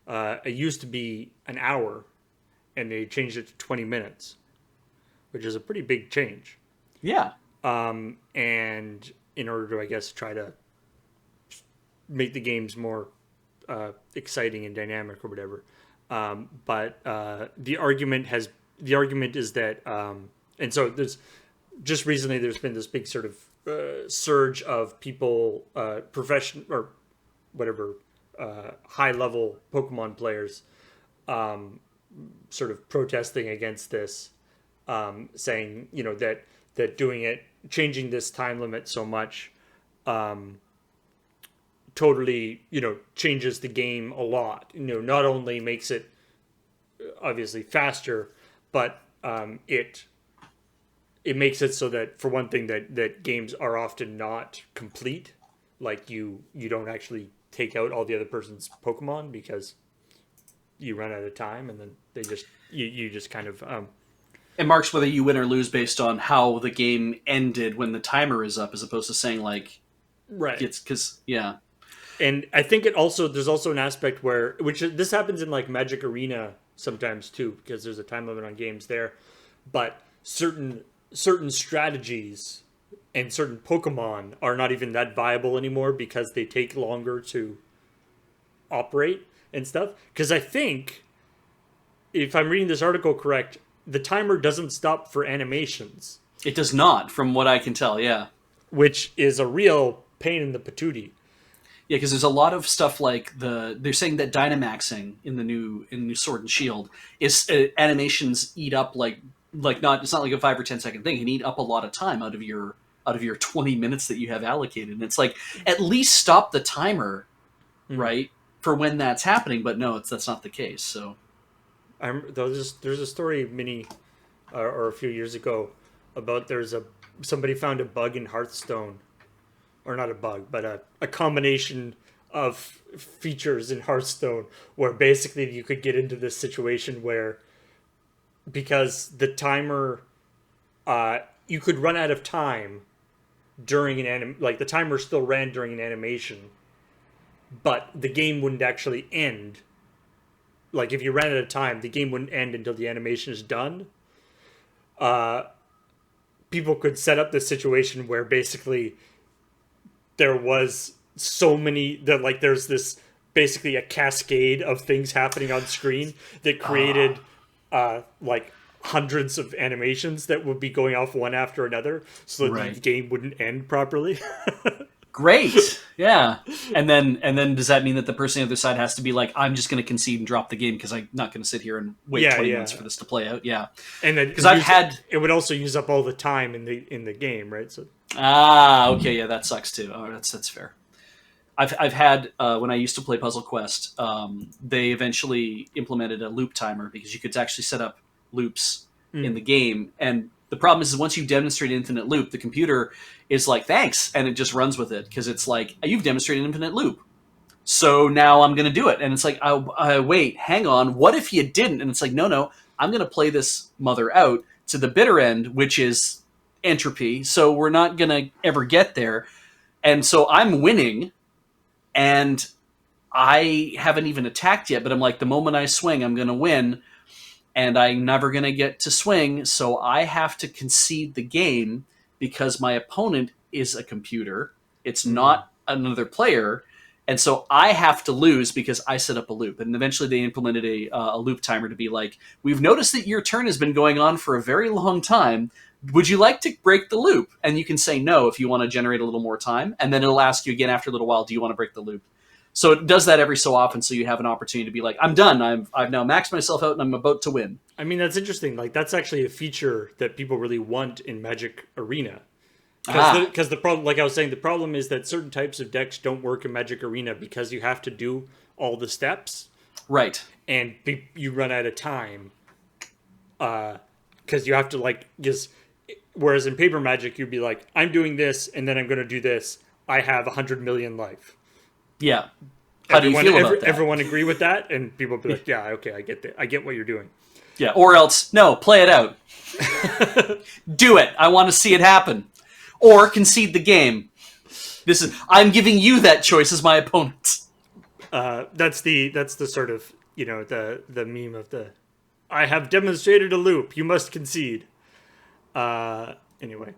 It used to be an hour, and they changed it to 20 minutes, which is a pretty big change. Yeah. And in order to, I guess, try to make the games more exciting and dynamic or whatever. But the argument is that, and so there's just recently there's been this big sort of surge of people, profession or whatever, high level Pokemon players, sort of protesting against this, saying that changing this time limit so much, totally changes the game a lot. Not only makes it obviously faster, but it makes it so that, for one thing, that games are often not complete. Like you don't actually take out all the other person's Pokemon because you run out of time, and then you just kind of It marks whether you win or lose based on how the game ended when the timer is up, as opposed to saying like, right. It's because yeah. And I think there's also an aspect where, this happens in like Magic Arena sometimes too, because there's a time limit on games there, but certain strategies and certain Pokemon are not even that viable anymore because they take longer to operate and stuff. Because I think, if I'm reading this article correct, the timer doesn't stop for animations. It does not, from what I can tell, yeah. Which is a real pain in the patootie. Yeah, because there's a lot of stuff like they're saying that Dynamaxing in the new Sword and Shield is animations eat up it's not like a 5 or 10 second thing. It can eat up a lot of time out of your 20 minutes that you have allocated. And it's like, at least stop the timer, right, for when that's happening. But no, that's not the case. So there's a story or a few years ago about somebody found a bug in Hearthstone. Or not a bug, but a combination of features in Hearthstone where basically you could get into this situation where, because the timer, you could run out of time during the timer still ran during an animation, but the game wouldn't actually end. Like, if you ran out of time, the game wouldn't end until the animation is done. People could set up this situation where basically there was there's this basically a cascade of things happening on screen that created hundreds of animations that would be going off one after another, so that the game wouldn't end properly. Great, yeah. And then does that mean that the person on the other side has to be like, I'm just going to concede and drop the game because I'm not going to sit here and wait 20 minutes for this to play out? Yeah, and then because it would also use up all the time in the game, right? So okay, yeah, that sucks too. Oh, that's fair. I've had when I used to play Puzzle Quest, they eventually implemented a loop timer because you could actually set up loops in the game, and the problem is once you demonstrate infinite loop, the computer is like, thanks, and it just runs with it because it's like, you've demonstrated infinite loop, so now I'm going to do it. And it's like, wait, hang on, what if you didn't? And it's like, no, I'm going to play this mother out to the bitter end, which is entropy, so we're not going to ever get there. And so I'm winning, and I haven't even attacked yet, but I'm like, the moment I swing, I'm going to win, and I'm never going to get to swing, so I have to concede the game because my opponent is a computer. It's not another player, and so I have to lose because I set up a loop. And eventually they implemented a loop timer to be like, we've noticed that your turn has been going on for a very long time. Would you like to break the loop? And you can say no if you want to generate a little more time, and then it'll ask you again after a little while, do you want to break the loop? So it does that every so often, so you have an opportunity to be like, I'm done. I've now maxed myself out, and I'm about to win. I mean, that's interesting. Like, that's actually a feature that people really want in Magic Arena. Because the problem, like I was saying, the problem is that certain types of decks don't work in Magic Arena because you have to do all the steps. Right. and you run out of time because you have to like just. Whereas in paper magic, you'd be like, I'm doing this, and then I'm going to do this. I have 100 million life. Yeah. How do you feel about that? Everyone agree with that, and people be like, yeah, okay, I get that. I get what you're doing. Yeah. Or else, no, play it out. Do it. I want to see it happen. Or concede the game. I'm giving you that choice as my opponent. That's the sort of the meme of the I have demonstrated a loop. You must concede. Anyway.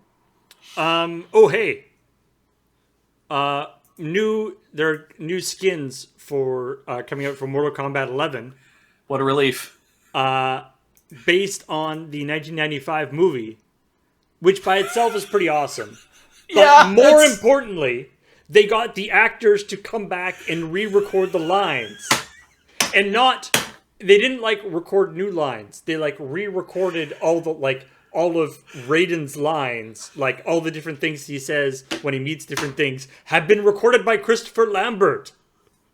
Oh hey. There are new skins for coming out for Mortal Kombat 11. What a relief. Based on the 1995 movie, which by itself is pretty awesome. But Yeah. more importantly, they got the actors to come back and re-record the lines. And they didn't like record new lines. They like re-recorded all of Raiden's lines, like all the different things he says when he meets different things, have been recorded by Christopher Lambert.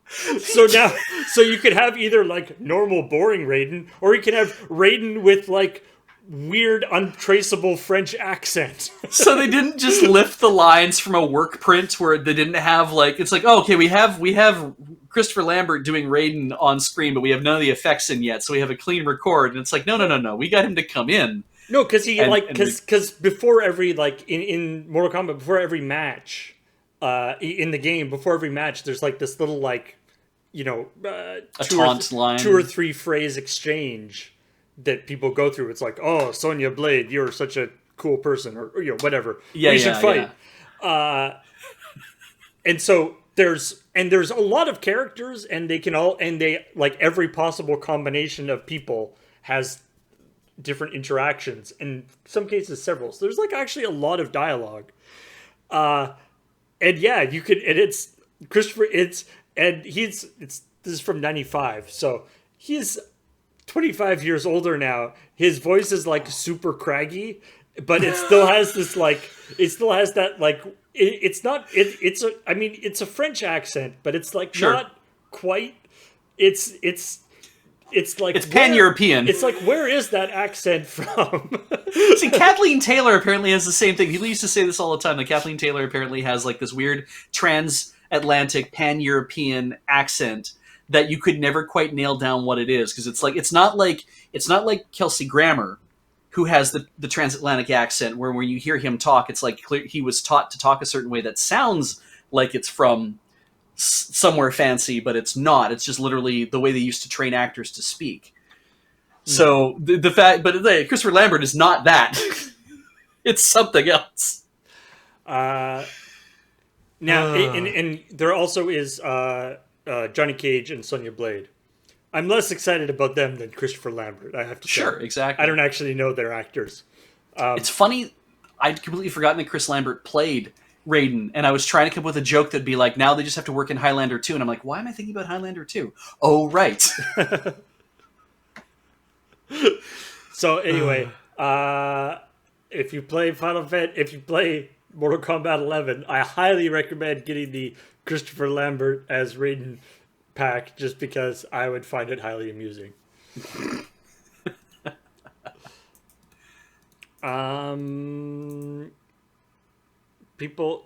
So you could have either like normal, boring Raiden, or you can have Raiden with like weird, untraceable French accent. So they didn't just lift the lines from a work print where they didn't have like, it's like, oh, okay, we have Christopher Lambert doing Raiden on screen, but we have none of the effects in yet, so we have a clean record. And it's like, no, we got him to come in. No, because because before every in Mortal Kombat, before every match, in the game, before every match, there's like this little like, a taunt line, 2 or 3 phrase exchange that people go through. It's like, oh, Sonya Blade, you're such a cool person, or whatever. Yeah, we should fight. Yeah. And so there's a lot of characters, and they like every possible combination of people has different interactions, in some cases several. So there's like actually a lot of dialogue. And yeah, you could, and it's Christopher, this is from 95. So he's 25 years older now. His voice is like super craggy, but it still has this like, it still has that like, it's a French accent, but it's like not quite, it's like it's pan-European. It's like, where is that accent from? See, Kathleen Taylor apparently has the same thing. People used to say this all the time. That Kathleen Taylor apparently has like this weird transatlantic pan-European accent that you could never quite nail down what it is, because it's not like Kelsey Grammer, who has the transatlantic accent, where when you hear him talk, it's like he was taught to talk a certain way that sounds like it's from somewhere fancy, but it's not. It's just literally the way they used to train actors to speak. So the fact, but Christopher Lambert is not that. It's something else. Now, and there also is Johnny Cage and Sonya Blade. I'm less excited about them than Christopher Lambert, I have to say. Sure, exactly. I don't actually know their actors. It's funny. I'd completely forgotten that Chris Lambert played Raiden, and I was trying to come up with a joke that'd be like, now they just have to work in Highlander 2, and I'm like, why am I thinking about Highlander 2? Oh, right. So anyway, if you play Mortal Kombat 11, I highly recommend getting the Christopher Lambert as Raiden pack, just because I would find it highly amusing. People,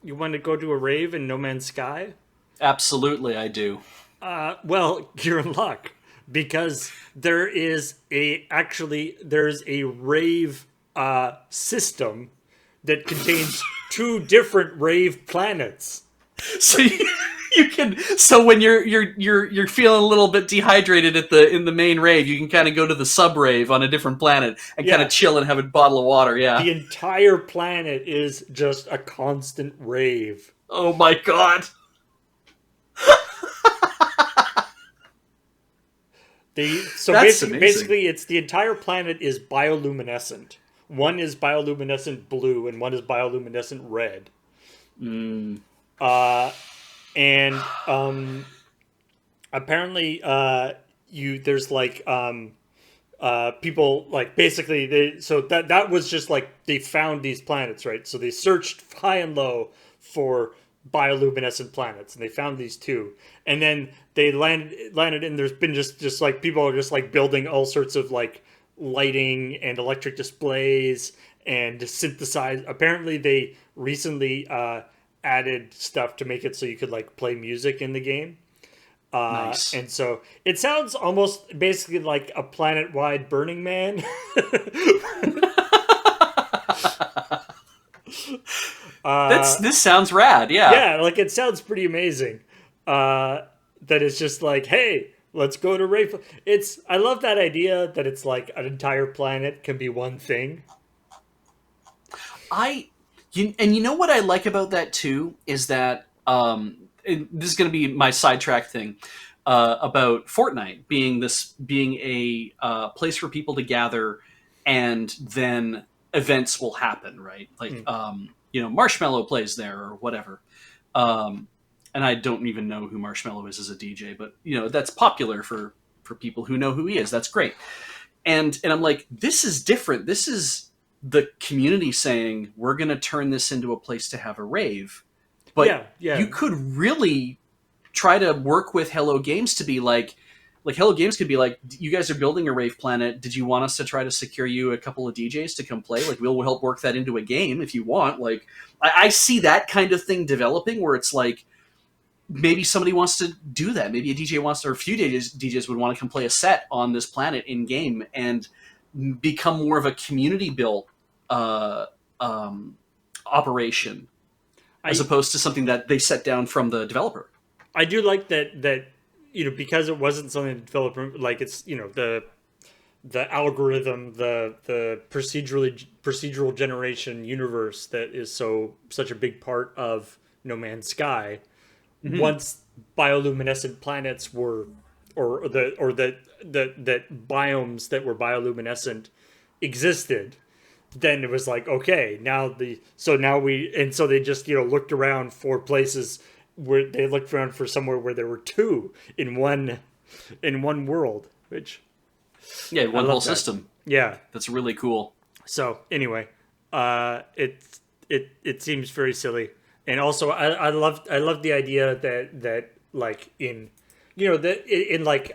you want to go to a rave in No Man's Sky? Absolutely, I do. Well, you're in luck, because there's a rave system that contains 2 different rave planets. So you can. So when you're feeling a little bit dehydrated in the main rave, you can kind of go to the sub rave on a different planet and kind of chill and have a bottle of water. Yeah. The entire planet is just a constant rave. Oh my god. Basically, it's the entire planet is bioluminescent. One is bioluminescent blue and one is bioluminescent red. And apparently, there's like people like basically that was just like they found these planets, right? So they searched high and low for bioluminescent planets, and they found these two, and then they landed, and there's been just like people are just like building all sorts of like lighting and electric displays and synthesize. Apparently, they recently added stuff to make it so you could like play music in the game. Nice. And so it sounds almost basically like a planet-wide Burning Man. This sounds rad. Yeah. Yeah, like it sounds pretty amazing. That it's just like, hey, let's go to Ray. It's I love that idea that it's like an entire planet can be one thing. And you know what I like about that too is that and this is going to be my sidetrack thing about Fortnite being a place for people to gather, and then events will happen, right? Like Marshmallow plays there or whatever. Um, and I don't even know who Marshmallow is as a DJ, but that's popular for people who know who he is. That's great. And I'm like, this is different. This is the community saying we're going to turn this into a place to have a rave. But Yeah. you could really try to work with Hello Games to be like Hello Games could be like, you guys are building a rave planet. Did you want us to try to secure you a couple of DJs to come play? Like, we'll help work that into a game if you want. Like, I see that kind of thing developing where it's like, maybe somebody wants to do that. Maybe a DJ wants to, or a few DJs would want to come play a set on this planet in game and become more of a community built uh, operation as opposed to something that they set down from the developer. I do like that because it wasn't something the developer like it's the algorithm, the procedural generation universe that is such a big part of No Man's Sky. Mm-hmm. Once bioluminescent planets were, or that biomes that were bioluminescent existed, then it was like, okay, so they just looked around for places where they looked around for somewhere where there were two in one world, which one whole system. Yeah, that's really cool. So anyway, it seems very silly, and also I love the idea that like in in like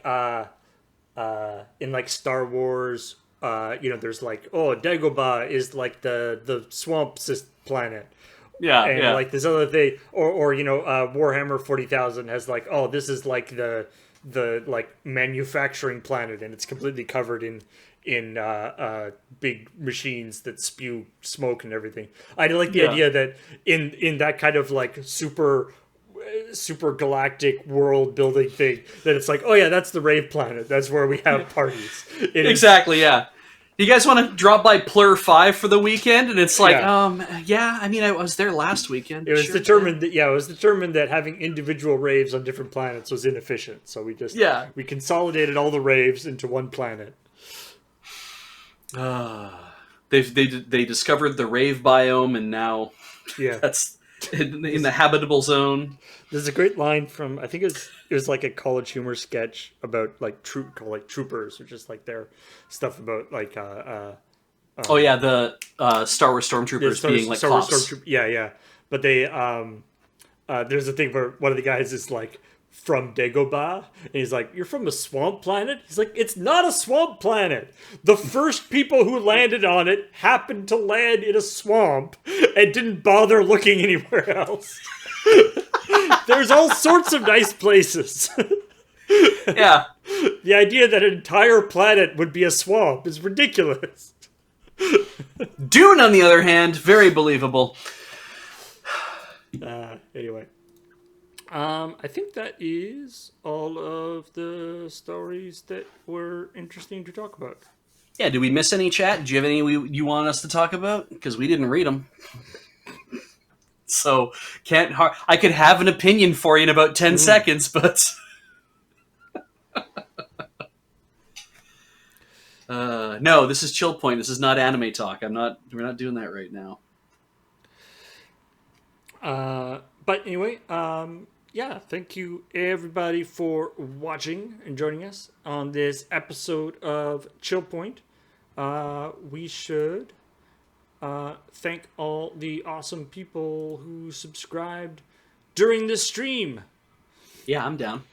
Star Wars, there's like, oh, Dagobah is like the swamp planet. Yeah, and like this other thing, or Warhammer 40,000 has like, oh, this is like the like manufacturing planet, and it's completely covered in big machines that spew smoke and everything. I like the idea that in that kind of like super galactic world building thing, that it's like, oh yeah, that's the rave planet. That's where we have parties. Exactly. Yeah. You guys want to drop by Plur 5 for the weekend? And it's like, I mean, I was there last weekend. It was determined that having individual raves on different planets was inefficient. So we consolidated all the raves into one planet. They discovered the rave biome, and now that's in the habitable zone. There's a great line from, I think it was like a College Humor sketch about like troopers, which is like their stuff about like the Star Wars stormtroopers being like Star cops. Wars yeah. But they there's a thing where one of the guys is like from Dagobah, and he's like, "You're from a swamp planet?" He's like, "It's not a swamp planet. The first people who landed on it happened to land in a swamp and didn't bother looking anywhere else." There's all sorts of nice places. Yeah. The idea that an entire planet would be a swamp is ridiculous. Dune, on the other hand, very believable. Anyway. I think that is all of the stories that were interesting to talk about. Yeah, did we miss any, chat? Do you have any you want us to talk about? Because we didn't read them. So, I could have an opinion for you in about 10 seconds, but... no, this is ChillPoint. This is not anime talk. We're not doing that right now. But anyway, thank you everybody for watching and joining us on this episode of ChillPoint. We should thank all the awesome people who subscribed during the stream. Yeah, I'm down.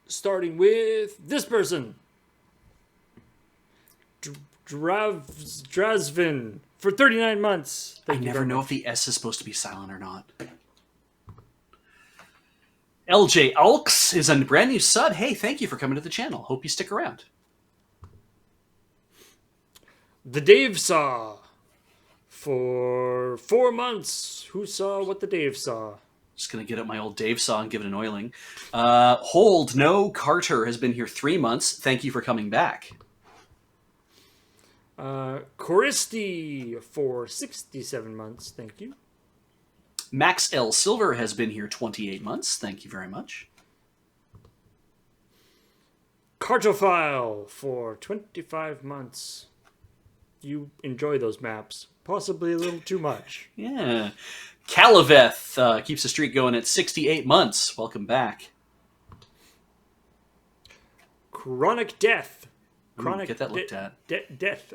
Starting with this person. Drazvin for 39 months. I Thank you never very know much. if the S is supposed to be silent or not. LJ Alks is a brand new sub. Hey, thank you for coming to the channel. Hope you stick around. The Dave Saw for 4 months. Who saw what the Dave saw? Just going to get up my old Dave saw and give it an oiling. Hold, no, Carter has been here 3 months. Thank you for coming back. Choristi for 67 months. Thank you. Max L. Silver has been here 28 months. Thank you very much. Cartophile for 25 months. You enjoy those maps. Possibly a little too much. Yeah. Calaveth keeps the streak going at 68 months. Welcome back. Chronic Death. Ooh, get that looked at. Death. Death.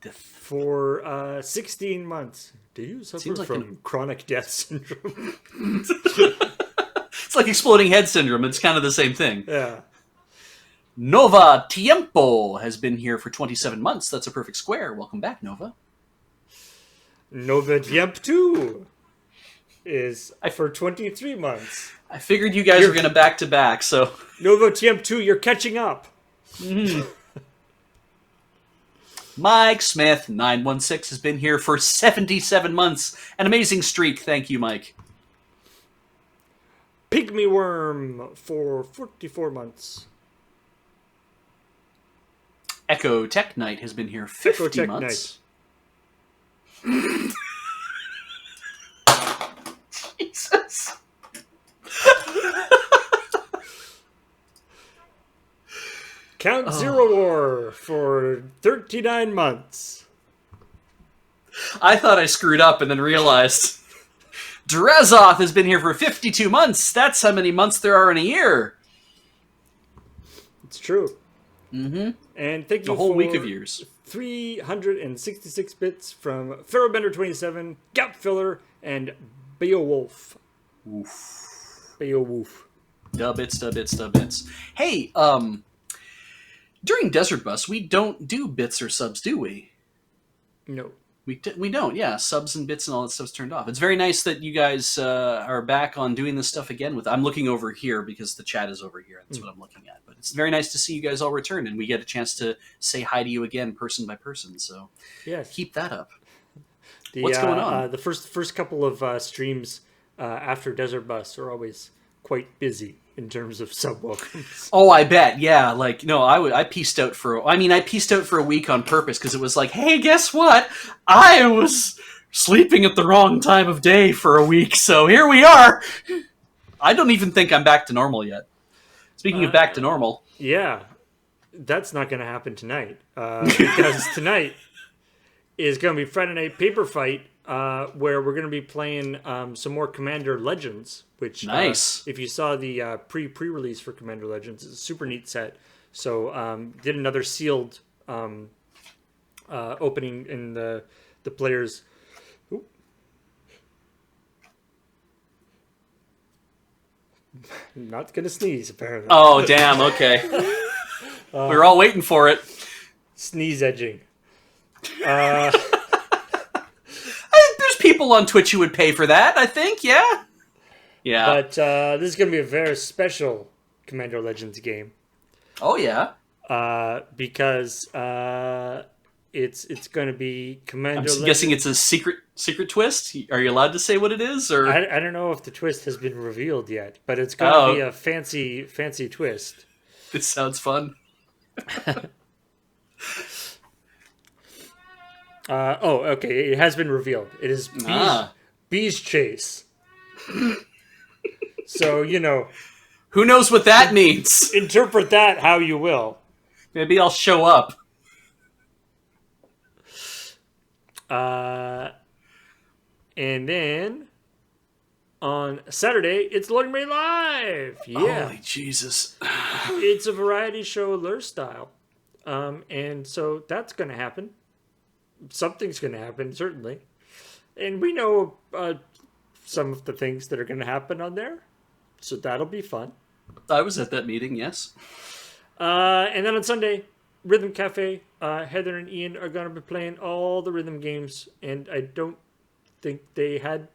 For 16 months. Do you suffer like from chronic death syndrome? It's like exploding head syndrome. It's kind of the same thing. Yeah. Nova Tiempo has been here for 27 months. That's a perfect square. Welcome back, Nova. Nova Diemp 2 is for 23 months. I figured you guys were going to back-to-back, so... Nova Tiemp 2, you're catching up. Mm-hmm. Mike Smith, 916, has been here for 77 months. An amazing streak. Thank you, Mike. Pygmy Worm for 44 months. Echo Tech Knight has been here 50 Tech months. Jesus. Count Zero War for 39 months. I thought I screwed up and then realized Drezoth has been here for 52 months. That's how many months there are in a year. It's true. Mm-hmm. And thank you a whole for week of years. 366 bits from Ferrobender27, Gap Filler, and Beowulf. Oof. Beowulf. Dubbits. Hey, during Desert Bus, we don't do bits or subs, do we? No. We don't, yeah. Subs and bits and all that stuff's turned off. It's very nice that you guys are back on doing this stuff again. I'm looking over here because the chat is over here. That's what I'm looking at. But it's very nice to see you guys all return, and we get a chance to say hi to you again, person by person. So yes. Keep that up. What's going on? The first couple of streams after Desert Bus are always quite busy in terms of sub welcomes. Oh, I bet. Yeah. Like, no, I pieced out for a week on purpose because it was like, hey, guess what? I was sleeping at the wrong time of day for a week, so here we are. I don't even think I'm back to normal yet. Speaking of back to normal. Yeah. That's not going to happen tonight. Because tonight is going to be Friday Night Paper Fight, where we're going to be playing some more Commander Legends, which nice. If you saw the pre-release for Commander Legends, it's a super neat set. So did another sealed opening in the players. Ooh. Not going to sneeze, apparently. Oh, damn. Okay. We were all waiting for it. Sneeze edging. There's people on Twitch who would pay for that, I think, yeah? Yeah. But this is going to be a very special Commander Legends game. Oh, yeah? Because it's going to be Commander Legends. I'm guessing it's a secret twist? Are you allowed to say what it is? Or I don't know if the twist has been revealed yet, but it's going to be a fancy twist. This sounds fun. Okay. It has been revealed. It is Bee's Chase. So, who knows what that means? Interpret that how you will. Maybe I'll show up. And then on Saturday, it's Loading Bay Live. Yeah. Holy Jesus. It's a variety show lure style. And so that's going to happen. Something's going to happen, certainly. And we know some of the things that are going to happen on there. So that'll be fun. I was at that meeting, yes. And then on Sunday, Rhythm Cafe, Heather and Ian are going to be playing all the rhythm games. And I don't think they had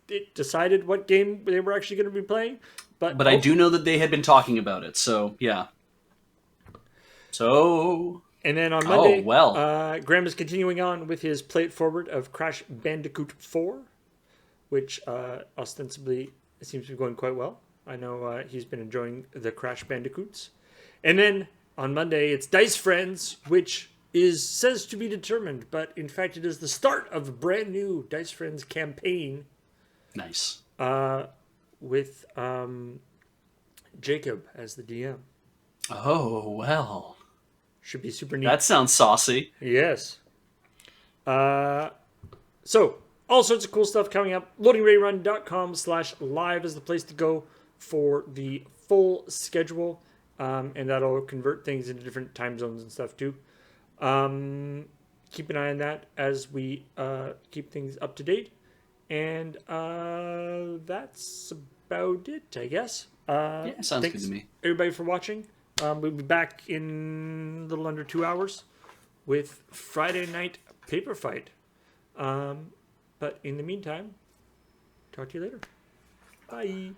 it decided what game they were actually going to be playing. But I do know that they had been talking about it, so yeah. So. And then on Monday, well. Graham is continuing on with his play it forward of Crash Bandicoot 4, which ostensibly seems to be going quite well. I know he's been enjoying the Crash Bandicoots. And then on Monday, it's Dice Friends, which says to be determined, but in fact, it is the start of a brand new Dice Friends campaign. Nice. With Jacob as the DM. Oh, well. Should be super neat. That sounds saucy. Yes. So, all sorts of cool stuff coming up. LoadingRayRun.com/live is the place to go for the full schedule. And that'll convert things into different time zones and stuff too. Keep an eye on that as we keep things up to date. And that's about it, I guess. Yeah, sounds good to me. Everybody for watching. We'll be back in a little under 2 hours with Friday Night Paper Fight. But in the meantime, talk to you later. Bye.